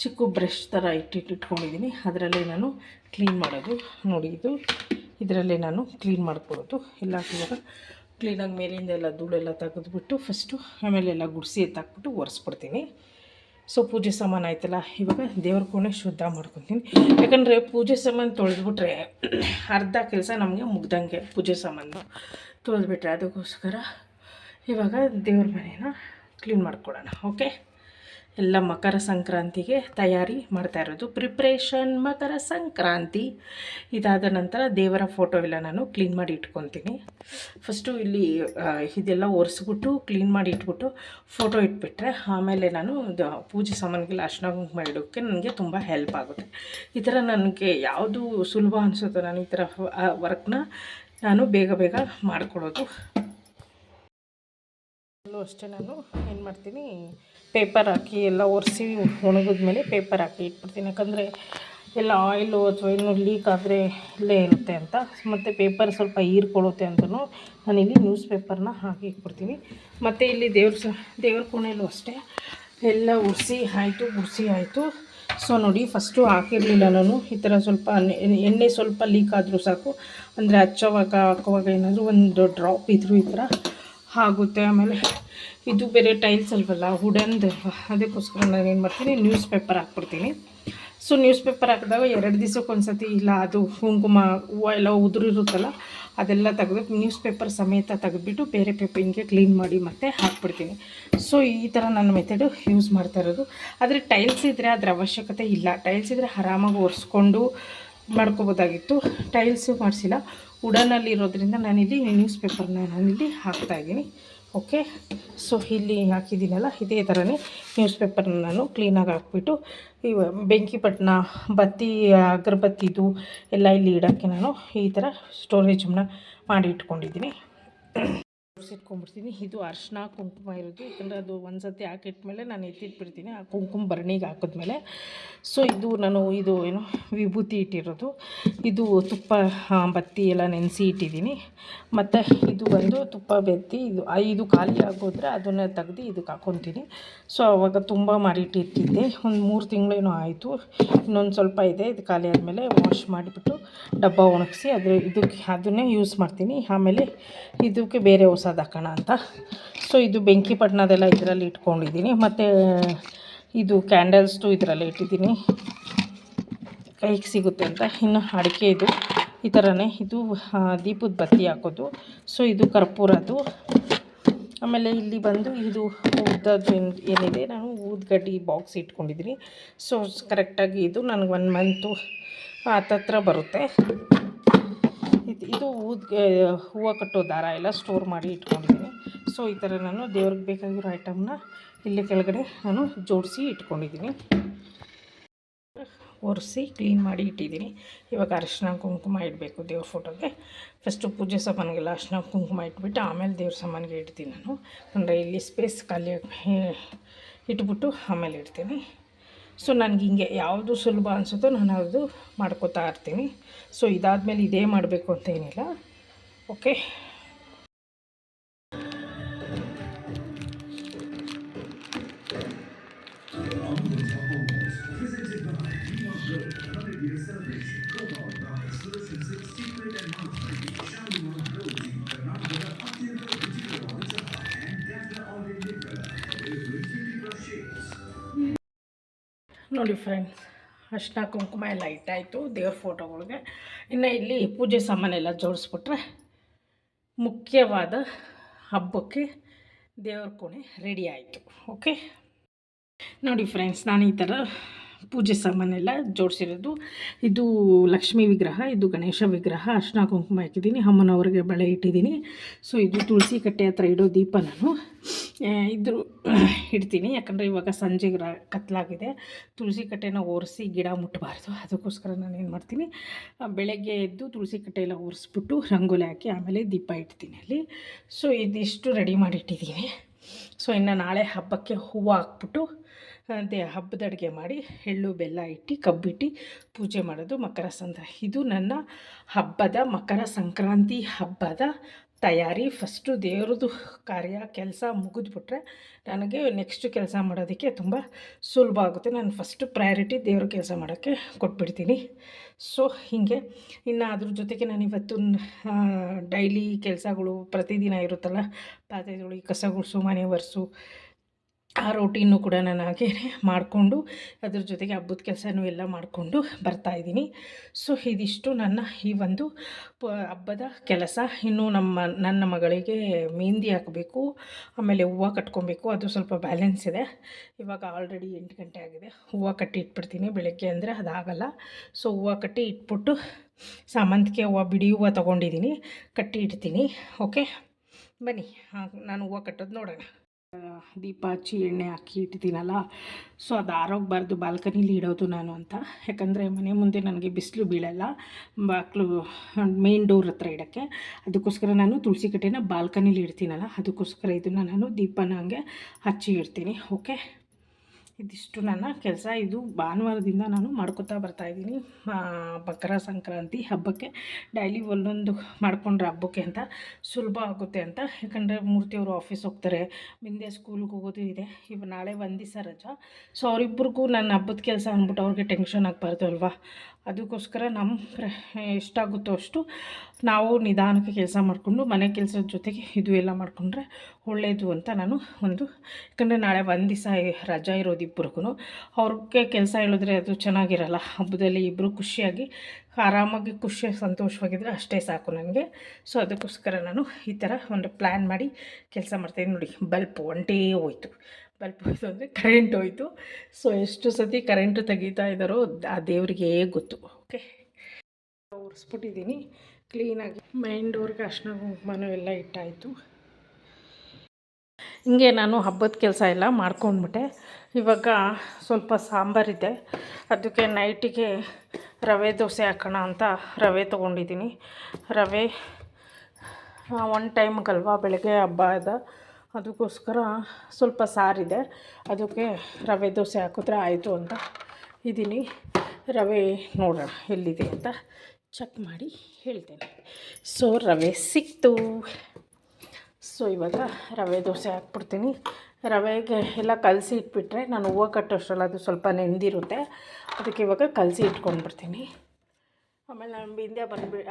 ಚಿಕ್ಕ ಬ್ರಷ್ ಥರ ಇಟ್ಕೊಂಡಿದ್ದೀನಿ. ಅದರಲ್ಲೇ ನಾನು ಕ್ಲೀನ್ ಮಾಡೋದು. ನೋಡಿ, ಇದರಲ್ಲೇ ನಾನು ಕ್ಲೀನ್ ಮಾಡ್ಕೊಡೋದು ಎಲ್ಲ. ಇವಾಗ ಕ್ಲೀನಾಗಿ ಮೇಲಿಂದ ಎಲ್ಲ ಧೂಳೆಲ್ಲ ತೆಗೆದುಬಿಟ್ಟು ಫಸ್ಟು, ಆಮೇಲೆ ಎಲ್ಲ ಗುಡಿಸಿ ಎತ್ತಾಕ್ಬಿಟ್ಟು ಒರೆಸ್ಬಿಡ್ತೀನಿ. ಸೊ ಪೂಜೆ ಸಾಮಾನು ಆಯ್ತಲ್ಲ, ಇವಾಗ ದೇವ್ರ ಕೋಣೆ ಶುದ್ಧ ಮಾಡ್ಕೊತೀನಿ. ಯಾಕಂದರೆ ಪೂಜೆ ಸಾಮಾನು ತೊಳೆದ್ಬಿಟ್ರೆ ಅರ್ಧ ಕೆಲಸ ನಮಗೆ ಮುಗ್ದಂಗೆ. ಪೂಜೆ ಸಾಮಾನು ತೊಳೆದ್ಬಿಟ್ರೆ ಅದಕ್ಕೋಸ್ಕರ ಇವಾಗ ದೇವ್ರ ಮನೇನ ಕ್ಲೀನ್ ಮಾಡ್ಕೊಳ್ಳೋಣ. ಓಕೆ, ಎಲ್ಲ ಮಕರ ಸಂಕ್ರಾಂತಿಗೆ ತಯಾರಿ ಮಾಡ್ತಾ ಇರೋದು, ಪ್ರಿಪ್ರೇಷನ್ ಮಕರ ಸಂಕ್ರಾಂತಿ. ಇದಾದ ನಂತರ ದೇವರ ಫೋಟೋ ಎಲ್ಲ ನಾನು ಕ್ಲೀನ್ ಮಾಡಿ ಇಟ್ಕೊತೀನಿ. ಫಸ್ಟು ಇಲ್ಲಿ ಇದೆಲ್ಲ ಒರೆಸ್ಬಿಟ್ಟು ಕ್ಲೀನ್ ಮಾಡಿ ಇಟ್ಬಿಟ್ಟು ಫೋಟೋ ಇಟ್ಬಿಟ್ರೆ ಆಮೇಲೆ ನಾನು ಪೂಜೆ ಸಾಮಾನಿಗೆಲ್ಲ ಅರಿಶಿನ ಕುಂಕುಮ ಇಡೋಕ್ಕೆ ನನಗೆ ತುಂಬ ಹೆಲ್ಪ್ ಆಗುತ್ತೆ. ಈ ಥರ ನನಗೆ ಯಾವುದು ಸುಲಭ ಅನಿಸುತ್ತೋ ನಾನು ಈ ಥರ ವರ್ಕ್ನ ನಾನು ಬೇಗ ಮಾಡಿಕೊಡೋದು. ಅಷ್ಟೇ ನಾನು ಏನು ಮಾಡ್ತೀನಿ, ಪೇಪರ್ ಹಾಕಿ ಎಲ್ಲ ಒರೆಸಿ ಒಣಗಿದ್ಮೇಲೆ ಪೇಪರ್ ಹಾಕಿ ಇಟ್ಬಿಡ್ತೀನಿ. ಯಾಕಂದರೆ ಎಲ್ಲ ಆಯಿಲು ಅಥವಾ ಏನು ಲೀಕ್ ಆದರೆ ಇಲ್ಲೇ ಇರುತ್ತೆ ಅಂತ, ಮತ್ತು ಪೇಪರ್ ಸ್ವಲ್ಪ ಹೀರ್ಕೊಳ್ಳುತ್ತೆ ಅಂತಲೂ ನಾನಿಲ್ಲಿ ನ್ಯೂಸ್ ಪೇಪರ್ನ ಹಾಕಿ ಇಟ್ಬಿಡ್ತೀನಿ. ಮತ್ತು ಇಲ್ಲಿ ದೇವ್ರ ಕೋಣೆಯಲ್ಲೂ ಅಷ್ಟೇ ಎಲ್ಲ ಉಡಿಸಿ ಆಯಿತು, ಗುಡಿಸಿ ಆಯಿತು. ಸೊ ನೋಡಿ, ಫಸ್ಟು ಹಾಕಿರಲಿಲ್ಲ ನಾನು. ಈ ಥರ ಸ್ವಲ್ಪ ಎಣ್ಣೆ ಸ್ವಲ್ಪ ಲೀಕ್ ಆದರೂ ಸಾಕು, ಅಂದರೆ ಹಚ್ಚೋವಾಗ ಹಾಕುವಾಗ ಏನಾದರೂ ಒಂದು ಡ್ರಾಪ್ ಇದ್ದರೂ ಈ ಥರ ಆಗುತ್ತೆ. ಆಮೇಲೆ ಇದು ಬೇರೆ ಟೈಲ್ಸ್ ಅಲ್ವಲ್ಲ, ವುಡನ್ದು, ಅದಕ್ಕೋಸ್ಕರ ನಾನು ಏನು ಮಾಡ್ತೀನಿ, ನ್ಯೂಸ್ ಪೇಪರ್ ಹಾಕ್ಬಿಡ್ತೀನಿ. ಸೊ ನ್ಯೂಸ್ ಪೇಪರ್ ಹಾಕಿದಾಗ 2 ದಿವಸಕ್ಕೊಂದ್ಸತಿ, ಇಲ್ಲ ಅದು ಕುಂಕುಮ ಹೂವು ಎಲ್ಲ ಉದುರಿರುತ್ತಲ್ಲ ಅದೆಲ್ಲ ತೆಗೆದು ನ್ಯೂಸ್ ಪೇಪರ್ ಸಮೇತ ತೆಗೆದುಬಿಟ್ಟು ಬೇರೆ ಪೇಪರ್ ಹಿಂಗೆ ಕ್ಲೀನ್ ಮಾಡಿ ಮತ್ತೆ ಹಾಕ್ಬಿಡ್ತೀನಿ. ಸೊ ಈ ಥರ ನನ್ನ ಮೆಥಡು ಯೂಸ್ ಮಾಡ್ತಾ ಇರೋದು. ಆದರೆ ಟೈಲ್ಸ್ ಇದ್ದರೆ ಅದರ ಅವಶ್ಯಕತೆ ಇಲ್ಲ. ಟೈಲ್ಸ್ ಇದ್ದರೆ ಆರಾಮಾಗಿ ಒರೆಸ್ಕೊಂಡು ಮಾಡ್ಕೋಬೋದಾಗಿತ್ತು. ಟೈಲ್ಸು ಮಾಡಿಸಿಲ್ಲ, ವುಡನಲ್ಲಿ ಇರೋದ್ರಿಂದ ನಾನಿಲ್ಲಿ ನ್ಯೂಸ್ ಪೇಪರ್ನ ನಾನಿಲ್ಲಿ ಹಾಕ್ತಾಯಿದ್ದೀನಿ. ಓಕೆ, ಸೊ ಇಲ್ಲಿ ಹಾಕಿದ್ದೀನಲ್ಲ, ಇದೇ ಥರನೇ ನ್ಯೂಸ್ ಪೇಪರ್ನ ನಾನು ಕ್ಲೀನಾಗಿ ಹಾಕ್ಬಿಟ್ಟು ಬೆಂಕಿ ಪಟ್ಟಣ, ಬತ್ತಿ, ಅಗರಬತ್ತಿದು ಎಲ್ಲ ಇಲ್ಲಿ ಇಡೋಕ್ಕೆ ನಾನು ಈ ಥರ ಸ್ಟೋರೇಜನ್ನ ಮಾಡಿ ಇಟ್ಕೊಂಡಿದ್ದೀನಿ. ಇಟ್ಕೊಂಡ್ಬಿಡ್ತೀನಿ. ಇದು ಅರಿಶಿನ ಕುಂಕುಮ ಇರೋದು, ಯಾಕಂದರೆ ಅದು ಒಂದು ಸತಿ ಹಾಕಿಟ್ಮೇಲೆ ನಾನು ಎತ್ತಿಟ್ಬಿಡ್ತೀನಿ ಆ ಕುಂಕುಮ ಭರಣಿಗೆ ಹಾಕಿದ್ಮೇಲೆ. ಸೊ ಇದು ನಾನು ಏನು ವಿಭೂತಿ ಇಟ್ಟಿರೋದು, ಇದು ತುಪ್ಪ ಬತ್ತಿ ಎಲ್ಲ ನೆನೆಸಿ ಇಟ್ಟಿದ್ದೀನಿ. ಮತ್ತು ಇದು ಬಂದು ತುಪ್ಪ ಬೆತ್ತಿ, ಇದು ಖಾಲಿ ಆಗೋದ್ರೆ ಅದನ್ನು ತೆಗ್ದು ಇದಕ್ಕೆ ಹಾಕ್ಕೊತೀನಿ. ಸೊ ಆವಾಗ ತುಂಬ ಮಾಡಿಟ್ಟಿರ್ತಿದ್ದೆ, ಒಂದು 3 ತಿಂಗಳೇನೋ ಆಯಿತು. ಇನ್ನೊಂದು ಸ್ವಲ್ಪ ಇದೆ, ಇದು ಖಾಲಿ ಆದಮೇಲೆ ವಾಶ್ ಮಾಡಿಬಿಟ್ಟು ಡಬ್ಬ ಒಣಗಿಸಿ ಅದನ್ನೇ ಯೂಸ್ ಮಾಡ್ತೀನಿ. ಆಮೇಲೆ ಇದಕ್ಕೆ ಬೇರೆ ಹೊಸದು ಹಾಕೋಣ ಅಂತ. ಸೊ ಇದು ಬೆಂಕಿ ಪಟ್ಟಣದೆಲ್ಲ ಇದರಲ್ಲಿ ಇಟ್ಕೊಂಡಿದ್ದೀನಿ. ಮತ್ತು ಇದು ಕ್ಯಾಂಡಲ್ಸ್ದು ಇದರಲ್ಲೇ ಇಟ್ಟಿದ್ದೀನಿ, ಕೈಗೆ ಸಿಗುತ್ತೆ ಅಂತ. ಇನ್ನು ಅಡಿಕೆ ಇದು ಈ ಥರನೇ, ಇದು ದೀಪದ ಬತ್ತಿ ಹಾಕೋದು. ಸೊ ಇದು ಕರ್ಪೂರದ್ದು. ಆಮೇಲೆ ಇಲ್ಲಿ ಬಂದು ಇದು ಉದ್ದದ್ದು ಏನಿದೆ, ನಾನು ಊದ್ಗಡ್ಡಿ ಬಾಕ್ಸ್ ಇಟ್ಕೊಂಡಿದ್ದೀನಿ. ಸೊ ಕರೆಕ್ಟಾಗಿ ಇದು ನನಗೆ 1 ಮಂತು ಹತ್ತತ್ರ ಬರುತ್ತೆ. ಇದು ಹೂವು ಕಟ್ಟೋ ದಾರ ಎಲ್ಲ ಸ್ಟೋರ್ ಮಾಡಿ ಇಟ್ಕೊಂಡಿದ್ದೀನಿ. ಸೊ ಈ ಥರ ನಾನು ದೇವ್ರಿಗೆ ಬೇಕಾಗಿರೋ ಐಟಮ್ನ ಇಲ್ಲಿ ಕೆಳಗಡೆ ನಾನು ಜೋಡಿಸಿ ಇಟ್ಕೊಂಡಿದ್ದೀನಿ, ಒರೆಸಿ ಕ್ಲೀನ್ ಮಾಡಿ ಇಟ್ಟಿದ್ದೀನಿ. ಇವಾಗ ಅರಿಶಿನ ಕುಂಕುಮ ಇಡಬೇಕು ದೇವ್ರ ಫೋಟೋಗೆ. ಫಸ್ಟು ಪೂಜೆ ಸಾಮಾನಿಗೆಲ್ಲ ಅರಿಶಿನ ಕುಂಕುಮ ಇಟ್ಬಿಟ್ಟು ಆಮೇಲೆ ದೇವ್ರ ಸಾಮಾನಿಗೆ ಇಡ್ತೀನಿ ನಾನು. ಅಂದರೆ ಇಲ್ಲಿ ಸ್ಪೇಸ್ ಖಾಲಿ ಇಟ್ಬಿಟ್ಟು ಆಮೇಲೆ ಇಡ್ತೀನಿ. ಸೊ ನನಗೆ ಹಿಂಗೆ ಯಾವುದು ಸುಲಭ ಅನಿಸುತ್ತೋ ನಾನು ಅದು ಮಾಡ್ಕೋತಾ ಇರ್ತೀನಿ. ಸೊ ಇದಾದಮೇಲೆ ಇದೇ ಮಾಡಬೇಕು ಅಂತ ಏನಿಲ್ಲ. ಓಕೆ, ನೋಡಿ ಫ್ರೆಂಡ್ಸ್, ಅರಿಶಿನ ಕುಂಕುಮ ಎಲ್ಲ ಇಟ್ಟಾಯಿತು ದೇವ್ರ ಫೋಟೋಗಳಿಗೆ. ಇನ್ನು ಇಲ್ಲಿ ಪೂಜೆ ಸಾಮಾನೆಲ್ಲ ಜೋಡಿಸ್ಬಿಟ್ರೆ ಮುಖ್ಯವಾದ ಹಬ್ಬಕ್ಕೆ ದೇವ್ರ ಕೋಣೆ ರೆಡಿ ಆಯಿತು. ಓಕೆ, ನೋಡಿ ಫ್ರೆಂಡ್ಸ್, ನಾನು ಈ ಥರ ಪೂಜೆ ಸಾಮಾನೆಲ್ಲ ಜೋಡಿಸಿರೋದು. ಇದು ಲಕ್ಷ್ಮೀ ವಿಗ್ರಹ, ಇದು ಗಣೇಶ ವಿಗ್ರಹ. ಅರಿಶಿನ ಕುಂಕುಮ ಹಾಕಿದ್ದೀನಿ, ಅಮ್ಮನವ್ರಿಗೆ ಬಳೆ ಇಟ್ಟಿದ್ದೀನಿ. ಸೊ ಇದು ತುಳಸಿ ಕಟ್ಟೆ ಹತ್ರ ಇಡೋ ದೀಪ ನಾನು ಇಡ್ತೀನಿ, ಯಾಕಂದರೆ ಇವಾಗ ಸಂಜೆಗೆ ಕತ್ತಲಾಗಿದೆ. ತುಳಸಿ ಕಟ್ಟೆನ ಒರೆಸಿ ಗಿಡ ಮುಟ್ಟಬಾರ್ದು, ಅದಕ್ಕೋಸ್ಕರ ನಾನು ಏನು ಮಾಡ್ತೀನಿ, ಬೆಳಗ್ಗೆ ಎದ್ದು ತುಳಸಿ ಕಟ್ಟೆ ಎಲ್ಲ ಒರೆಸ್ಬಿಟ್ಟು ರಂಗೋಲಿ ಹಾಕಿ ಆಮೇಲೆ ದೀಪ ಇಡ್ತೀನಿ ಅಲ್ಲಿ. ಸೊ ಇದಿಷ್ಟು ರೆಡಿ ಮಾಡಿಟ್ಟಿದ್ದೀನಿ. ಸೊ ಇನ್ನು ನಾಳೆ ಹಬ್ಬಕ್ಕೆ ಹೂವು ಹಾಕ್ಬಿಟ್ಟು ಹಬ್ಬದ ಅಡುಗೆ ಮಾಡಿ ಎಳ್ಳು ಬೆಲ್ಲ ಇಟ್ಟು ಕಬ್ಬಿಟ್ಟು ಪೂಜೆ ಮಾಡೋದು ಇದು ನನ್ನ ಮಕರ ಸಂಕ್ರಾಂತಿ ಹಬ್ಬದ ತಯಾರಿ. ಫಸ್ಟು ದೇವ್ರದ್ದು ಕಾರ್ಯ ಕೆಲಸ ಮುಗಿದ್ಬಿಟ್ರೆ ನನಗೆ ನೆಕ್ಸ್ಟ್ ಕೆಲಸ ಮಾಡೋದಕ್ಕೆ ತುಂಬ ಸುಲಭ ಆಗುತ್ತೆ. ನಾನು ಫಸ್ಟು ಪ್ರಯಾರಿಟಿ ದೇವ್ರ ಕೆಲಸ ಮಾಡೋಕ್ಕೆ ಕೊಟ್ಬಿಡ್ತೀನಿ. ಸೊ ಹೀಗೆ ಇನ್ನು ಅದ್ರ ಜೊತೆಗೆ ನಾನು ಇವತ್ತು ಡೈಲಿ ಕೆಲಸಗಳು ಪ್ರತಿದಿನ ಇರುತ್ತಲ್ಲ, ಪಾತ್ರೆ ತೊಳಿ, ಕಸ ಗುಡಿಸು, ಮನೆ ಒರೆಸು, ಆ ರೋಟೀನು ಕೂಡ ನಾನು ಹಾಗೆ ಮಾಡಿಕೊಂಡು ಅದ್ರ ಜೊತೆಗೆ ಹಬ್ಬದ ಕೆಲಸನೂ ಎಲ್ಲ ಮಾಡಿಕೊಂಡು ಬರ್ತಾಯಿದ್ದೀನಿ. ಸೊ ಇದಿಷ್ಟು ನನ್ನ ಈ ಒಂದು ಹಬ್ಬದ ಕೆಲಸ. ಇನ್ನು ನನ್ನ ಮಗಳಿಗೆ ಮೆಹಂದಿ ಹಾಕಬೇಕು, ಆಮೇಲೆ ಹೂವು ಕಟ್ಕೊಬೇಕು, ಅದು ಸ್ವಲ್ಪ ಬ್ಯಾಲೆನ್ಸ್ ಇದೆ. ಇವಾಗ ಆಲ್ರೆಡಿ 8 ಗಂಟೆ ಆಗಿದೆ. ಹೂವು ಕಟ್ಟಿ ಇಟ್ಬಿಡ್ತೀನಿ, ಬೆಳಗ್ಗೆ ಅಂದರೆ ಅದಾಗಲ್ಲ. ಸೊ ಹೂವು ಕಟ್ಟಿ ಇಟ್ಬಿಟ್ಟು ಸಾಮಂತಿಗೆ ಹೂವು, ಬಿಡಿ ಹೂವು ತೊಗೊಂಡಿದ್ದೀನಿ, ಕಟ್ಟಿ ಇಡ್ತೀನಿ. ಓಕೆ, ಬನ್ನಿ ನಾನು ಹೂವು ಕಟ್ಟೋದು ನೋಡೋಣ. ದೀಪ ಹಚ್ಚಿ ಎಣ್ಣೆ ಹಾಕಿ ಇಟ್ಟಿದ್ದೀನಲ್ಲ, ಸೊ ಅದು ಆರೋಗಬಾರ್ದು ಬಾಲ್ಕನಿಲಿ ಇಡೋದು ನಾನು ಅಂತ. ಯಾಕಂದರೆ ಮನೆ ಮುಂದೆ ನನಗೆ ಬಿಸಿಲು ಬೀಳಲ್ಲ, ಬಾಗಿಲು ಮೇನ್ ಡೋರ್ ಹತ್ರ ಇಡೋಕ್ಕೆ. ಅದಕ್ಕೋಸ್ಕರ ನಾನು ತುಳಸಿ ಕಟ್ಟೆನ ಬಾಲ್ಕನಿಲಿ ಇಡ್ತೀನಲ್ಲ, ಅದಕ್ಕೋಸ್ಕರ ಇದನ್ನು ನಾನು ದೀಪನ ಹಂಗೆ ಹಚ್ಚಿ ಇಡ್ತೀನಿ. ಓಕೆ, ಇದಿಷ್ಟು ನನ್ನ ಕೆಲಸ. ಇದು ಭಾನುವಾರದಿಂದ ನಾನು ಮಾಡ್ಕೋತಾ ಬರ್ತಾಯಿದ್ದೀನಿ. ಮಕರ ಸಂಕ್ರಾಂತಿ ಹಬ್ಬಕ್ಕೆ ಡೈಲಿ ಒಂದೊಂದು ಮಾಡಿಕೊಂಡ್ರೆ ಹಬ್ಬಕ್ಕೆ ಅಂತ ಸುಲಭ ಆಗುತ್ತೆ ಅಂತ. ಯಾಕಂದರೆ ಮೂರ್ತಿಯವರು ಆಫೀಸ್ ಹೋಗ್ತಾರೆ, ಮುಂದೆ ಸ್ಕೂಲ್ಗೆ ಹೋಗೋದು ಇದೆ. ನಾಳೆ ಒಂದು ದಿವಸ ರಜಾ. ಸೊ ಅವರಿಬ್ಬರಿಗೂ ನನ್ನ ಹಬ್ಬದ ಕೆಲಸ ಅಂದ್ಬಿಟ್ಟು ಅವ್ರಿಗೆ ಟೆನ್ಷನ್ ಆಗಬಾರ್ದು ಅಲ್ವಾ. ಅದಕ್ಕೋಸ್ಕರ ಎಷ್ಟಾಗುತ್ತೋ ಅಷ್ಟು ನಾವು ನಿಧಾನಕ್ಕೆ ಕೆಲಸ ಮಾಡಿಕೊಂಡು ಮನೆ ಕೆಲಸದ ಜೊತೆಗೆ ಇದು ಎಲ್ಲ ಮಾಡಿಕೊಂಡ್ರೆ ಒಳ್ಳೆಯದು ಅಂತ ನಾನು ಯಾಕಂದರೆ ನಾಳೆ ಒಂದು ದಿವಸ ರಜಾ ಇರೋದು ಇಬ್ಬರಿಗೂ. ಅವ್ರಿಗೆ ಕೆಲಸ ಹೇಳಿದ್ರೆ ಅದು ಚೆನ್ನಾಗಿರಲ್ಲ. ಹಬ್ಬದಲ್ಲಿ ಇಬ್ಬರು ಖುಷಿಯಾಗಿ ಆರಾಮಾಗಿ ಖುಷಿಯಾಗಿ ಸಂತೋಷವಾಗಿದ್ದರೆ ಅಷ್ಟೇ ಸಾಕು ನನಗೆ. ಸೊ ಅದಕ್ಕೋಸ್ಕರ ನಾನು ಈ ಥರ ಒಂದು ಪ್ಲ್ಯಾನ್ ಮಾಡಿ ಕೆಲಸ ಮಾಡ್ತಾಯಿದ್ದೀನಿ. ನೋಡಿ, ಬಲ್ಪ್ ಒಂಟೇ ಹೋಯ್ತು. ಬಲ್ಪ್ ಹೋಯ್ತು ಅಂದರೆ ಕರೆಂಟ್ ಹೋಯ್ತು. ಸೊ ಎಷ್ಟು ಸತಿ ಕರೆಂಟು ತೆಗಿತಾ ಇದ್ದಾರೋ ಆ ದೇವರಿಗೆ ಗೊತ್ತು. ಓಕೆ, ಒರೆಸ್ಬಿಟ್ಟಿದ್ದೀನಿ ಕ್ಲೀನಾಗಿ. ಮೈನ್ ಡೋರ್ಗೆ ಅರ್ಶಿನ ಕುಂಕುಮನೂ ಎಲ್ಲ ಇಟ್ಟಾಯಿತು. ಹಿಂಗೆ ನಾನು ಹಬ್ಬದ ಕೆಲಸ ಎಲ್ಲ ಮಾಡ್ಕೊಂಡ್ಬಿಟ್ಟೆ. ಇವಾಗ ಸ್ವಲ್ಪ ಸಾಂಬಾರಿದೆ, ಅದಕ್ಕೆ ನೈಟಿಗೆ ರವೆ ದೋಸೆ ಹಾಕೋಣ ಅಂತ ರವೆ ತೊಗೊಂಡಿದ್ದೀನಿ. ರವೆ ಒನ್ ಟೈಮ್ಗಲ್ವಾ, ಬೆಳಗ್ಗೆ ಹಬ್ಬ ಅದಕ್ಕೋಸ್ಕರ ಸ್ವಲ್ಪ ಸಾರಿದೆ, ಅದಕ್ಕೆ ರವೆ ದೋಸೆ ಹಾಕಿದ್ರೆ ಆಯಿತು ಅಂತ ಇದ್ದೀನಿ. ರವೆ ನೋಡೋಣ ಎಲ್ಲಿದೆ ಅಂತ ಚೆಕ್ ಮಾಡಿ ಹೇಳ್ತೇನೆ. ಸೊ ರವೆ ಸಿಕ್ತು. ಸೊ ಇವಾಗ ರವೆ ದೋಸೆ ಹಾಕ್ಬಿಡ್ತೀನಿ. ರವೆಗೆ ಎಲ್ಲ ಕಲಸಿ ಇಟ್ಬಿಟ್ರೆ ನಾನು ಹೂವು ಕಟ್ಟೋಷ್ಟರಲ್ಲಿ ಅದು ಸ್ವಲ್ಪ ನೆಂದಿರುತ್ತೆ. ಅದಕ್ಕೆ ಇವಾಗ ಕಲಸಿ ಇಟ್ಕೊಂಡ್ಬಿಡ್ತೀನಿ. ಆಮೇಲೆ ನಾನು ಬಿಂದೆ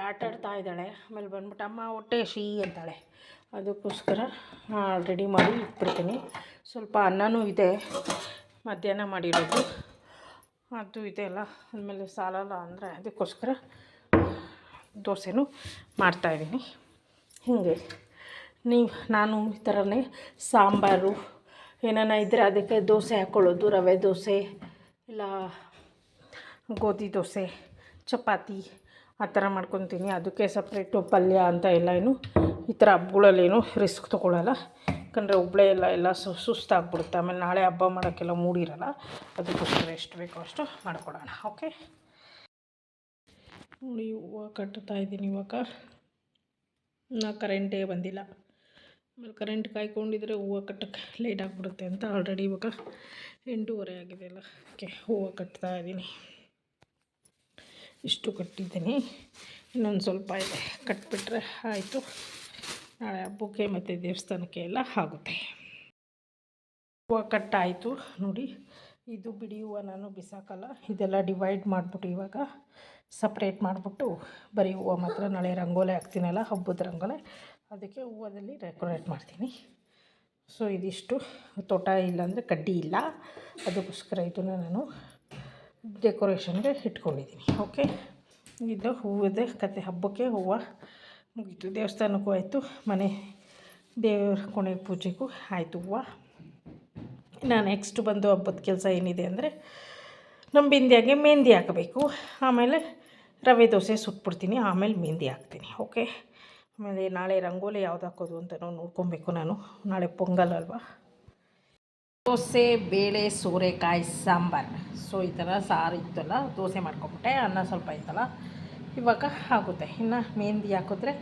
ಆಟಾಡ್ತಾ ಇದ್ದಾಳೆ. ಆಮೇಲೆ ಬಂದ್ಬಿಟ್ಟು ಅಮ್ಮ ಹೊಟ್ಟೆ ಶೀ ಅಂತಾಳೆ. ಅದಕ್ಕೋಸ್ಕರ ರೆಡಿ ಮಾಡಿ ಇಟ್ಬಿಡ್ತೀನಿ. ಸ್ವಲ್ಪ ಅನ್ನನೂ ಇದೆ, ಮಧ್ಯಾಹ್ನ ಮಾಡಿರೋದು ಅದು ಇದೆ ಅಲ್ಲ, ಆಮೇಲೆ ಸಾಲಲ್ಲ ಅಂದರೆ ಅದಕ್ಕೋಸ್ಕರ ದೋಸೆನೂ ಮಾಡ್ತಾಯಿದ್ದೀನಿ. ಹೀಗೆ ನಾನು ಈ ಥರನೇ ಸಾಂಬಾರು ಏನಾನ ಇದ್ದರೆ ಅದಕ್ಕೆ ದೋಸೆ ಹಾಕ್ಕೊಳ್ಳೋದು. ರವೆ ದೋಸೆ ಇಲ್ಲ ಗೋಧಿ ದೋಸೆ, ಚಪಾತಿ ಆ ಥರ ಮಾಡ್ಕೊತೀನಿ. ಅದಕ್ಕೆ ಸಪ್ರೇಟು ಪಲ್ಯ ಅಂತ ಏನು ಈ ಥರ ಹಬ್ಬಗಳಲ್ಲೇನು ರಿಸ್ಕ್ ತೊಗೊಳ್ಳಲ್ಲ. ಯಾಕಂದರೆ ಒಬ್ಬಳೇ ಎಲ್ಲ ಸುಸ್ತಾಗ್ಬಿಡುತ್ತೆ. ಆಮೇಲೆ ನಾಳೆ ಹಬ್ಬ ಮಾಡೋಕ್ಕೆಲ್ಲ ಮೂಡಿರಲ್ಲ. ಅದಕ್ಕೋಸ್ಕರ ಎಷ್ಟು ಬೇಕೋ ಅಷ್ಟು ಮಾಡ್ಕೊಡೋಣ. ಓಕೆ, ನೋಡಿ ಹೂವು ಕಟ್ತಾ ಇದ್ದೀನಿ. ಇವಾಗ ಕರೆಂಟೇ ಬಂದಿಲ್ಲ. ಆಮೇಲೆ ಕರೆಂಟ್ ಕಾಯ್ಕೊಂಡಿದ್ರೆ ಹೂವು ಕಟ್ಟೋಕ್ಕೆ ಲೇಟ್ ಆಗಿಬಿಡುತ್ತೆ ಅಂತ ಆಲ್ರೆಡಿ ಇವಾಗ 8:30 ಆಗಿದೆ ಅಲ್ಲ. ಓಕೆ, ಹೂವು ಕಟ್ತಾ ಇದ್ದೀನಿ. ಇಷ್ಟು ಕಟ್ಟಿದ್ದೀನಿ, ಇನ್ನೊಂದು ಸ್ವಲ್ಪ ಇದೆ, ಕಟ್ಬಿಟ್ರೆ ಆಯಿತು. ನಾಳೆ ಹಬ್ಬಕ್ಕೆ ಮತ್ತು ದೇವಸ್ಥಾನಕ್ಕೆ ಎಲ್ಲ ಆಗುತ್ತೆ. ಹೂವು ಕಟ್ಟಾಯಿತು. ನೋಡಿ, ಇದು ಬಿಡಿ ಹೂವು ನಾನು ಬಿಸಾಕಲ್ಲ. ಇದೆಲ್ಲ ಡಿವೈಡ್ ಮಾಡಿಬಿಟ್ಟು ಇವಾಗ ಸಪ್ರೇಟ್ ಮಾಡಿಬಿಟ್ಟು ಬರೀ ಹೂವು ಮಾತ್ರ ನಾಳೆ ರಂಗೋಲಿ ಹಾಕ್ತೀನಲ್ಲ, ಹಬ್ಬದ ರಂಗೋಲಿ, ಅದಕ್ಕೆ ಹೂವದಲ್ಲಿ ಡೆಕೋರೇಟ್ ಮಾಡ್ತೀನಿ. ಸೊ ಇದಿಷ್ಟು ತೋಟ ಇಲ್ಲಾಂದರೆ ಕಡ್ಡಿ ಇಲ್ಲ, ಅದಕ್ಕೋಸ್ಕರ ಇದನ್ನು ನಾನು ಡೆಕೋರೇಷನ್ಗೆ ಇಟ್ಕೊಂಡಿದ್ದೀನಿ. ಓಕೆ, ಇದು ಹೂವಿದೆ ಕತೆ. ಹಬ್ಬಕ್ಕೆ ಹೂವು ಮುಗೀತು. ದೇವಸ್ಥಾನಕ್ಕೂ ಆಯಿತು, ಮನೆ ದೇವ್ರ ಕೊನೆ ಪೂಜೆಗೂ ಆಯಿತು ಹೂವು. ನಾನು ನೆಕ್ಸ್ಟ್ ಬಂದು ಹಬ್ಬದ ಕೆಲಸ ಏನಿದೆ ಅಂದರೆ ನಮ್ಮ ಬಿಂದಿಯಾಗೆ ಮೆಹಂದಿ ಹಾಕಬೇಕು. ಆಮೇಲೆ ರವೆ ದೋಸೆ ಸುಟ್ಬಿಡ್ತೀನಿ, ಆಮೇಲೆ ಮೆಹಂದಿ ಹಾಕ್ತೀನಿ. ಓಕೆ, ಆಮೇಲೆ ನಾಳೆ ರಂಗೋಲಿ ಯಾವ್ದು ಹಾಕೋದು ಅಂತ ನೋಡ್ಕೊಬೇಕು ನಾನು. ನಾಳೆ ಪೊಂಗಲ್ ಅಲ್ವಾ. ದೋಸೆ, ಬೇಳೆ, ಸೋರೆಕಾಯಿ ಸಾಂಬಾರು. ಸೊ ಈ ಥರ ಸಾರು ಇತ್ತಲ್ಲ, ದೋಸೆ ಮಾಡ್ಕೊಂಬಿಟ್ಟೆ. ಅನ್ನ ಸ್ವಲ್ಪ ಇತ್ತಲ್ಲ, ಇವಾಗ ಆಗುತ್ತೆ. ಇನ್ನು ಮೆಹಂದಿ ಹಾಕಿದ್ರೆ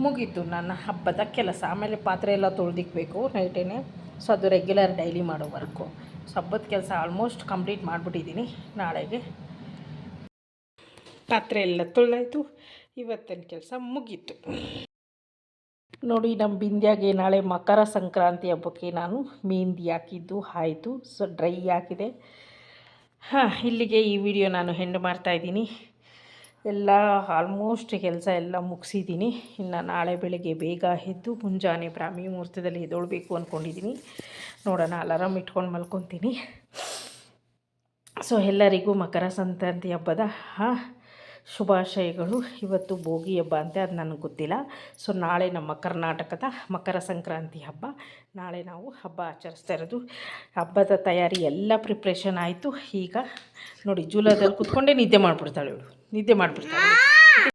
ಮುಗೀತು ನನ್ನ ಹಬ್ಬದ ಕೆಲಸ. ಆಮೇಲೆ ಪಾತ್ರೆ ಎಲ್ಲ ತೊಳೆದಿಕ್ಬೇಕು ನೈಟೇನೆ. ಸೊ ಅದು ರೆಗ್ಯುಲರ್ ಡೈಲಿ ಮಾಡೋ ವರ್ಕು. ಸೊ ಹಬ್ಬದ ಕೆಲಸ ಆಲ್ಮೋಸ್ಟ್ ಕಂಪ್ಲೀಟ್ ಮಾಡಿಬಿಟ್ಟಿದ್ದೀನಿ. ನಾಳೆಗೆ ಪಾತ್ರೆ ಎಲ್ಲ ತೊಳೆದಾಯಿತು. ಇವತ್ತಿನ ಕೆಲಸ ಮುಗೀತು. ನೋಡಿ, ನಮ್ಮ ಬಿಂದ್ಯಾಗೆ ನಾಳೆ ಮಕರ ಸಂಕ್ರಾಂತಿ ಹಬ್ಬಕ್ಕೆ ನಾನು ಮೆಹಂದಿ ಹಾಕಿದ್ದು ಆಯಿತು. ಸೊ ಡ್ರೈ ಹಾಕಿದೆ. ಇಲ್ಲಿಗೆ ಈ ವಿಡಿಯೋ ನಾನು ಎಂಡ್ ಮಾಡ್ತಾಯಿದ್ದೀನಿ. ಎಲ್ಲ ಆಲ್ಮೋಸ್ಟ್ ಕೆಲಸ ಎಲ್ಲ ಮುಗಿಸಿದ್ದೀನಿ. ಇನ್ನು ನಾಳೆ ಬೆಳಗ್ಗೆ ಬೇಗ ಎದ್ದು ಮುಂಜಾನೆ ಬ್ರಾಹ್ಮಿ ಮುಹೂರ್ತದಲ್ಲಿ ಎದ್ದೊಳ್ಬೇಕು ಅಂದ್ಕೊಂಡಿದ್ದೀನಿ. ನೋಡೋಣ, ಅಲಾರಾಮ್ ಇಟ್ಕೊಂಡು ಮಲ್ಕೊತೀನಿ. ಸೊ ಎಲ್ಲರಿಗೂ ಮಕರ ಸಂಕ್ರಾಂತಿ ಹಬ್ಬದ ಶುಭಾಶಯಗಳು. ಇವತ್ತು ಭೋಗಿ ಹಬ್ಬ ಅಂತೆ, ಅದು ನನಗೆ ಗೊತ್ತಿಲ್ಲ. ಸೊ ನಾಳೆ ನಮ್ಮ ಕರ್ನಾಟಕದ ಮಕರ ಸಂಕ್ರಾಂತಿ ಹಬ್ಬ. ನಾಳೆ ನಾವು ಹಬ್ಬ ಆಚರಿಸ್ತಾ ಇರೋದು. ಹಬ್ಬದ ತಯಾರಿ ಎಲ್ಲ ಪ್ರಿಪ್ರೇಷನ್ ಆಯಿತು. ಈಗ ನೋಡಿ, ಜೂಲದಲ್ಲಿ ಕೂತ್ಕೊಂಡೇ ನಿದ್ದೆ ಮಾಡಿಬಿಡ್ತಾಳೆ ಇವಳು.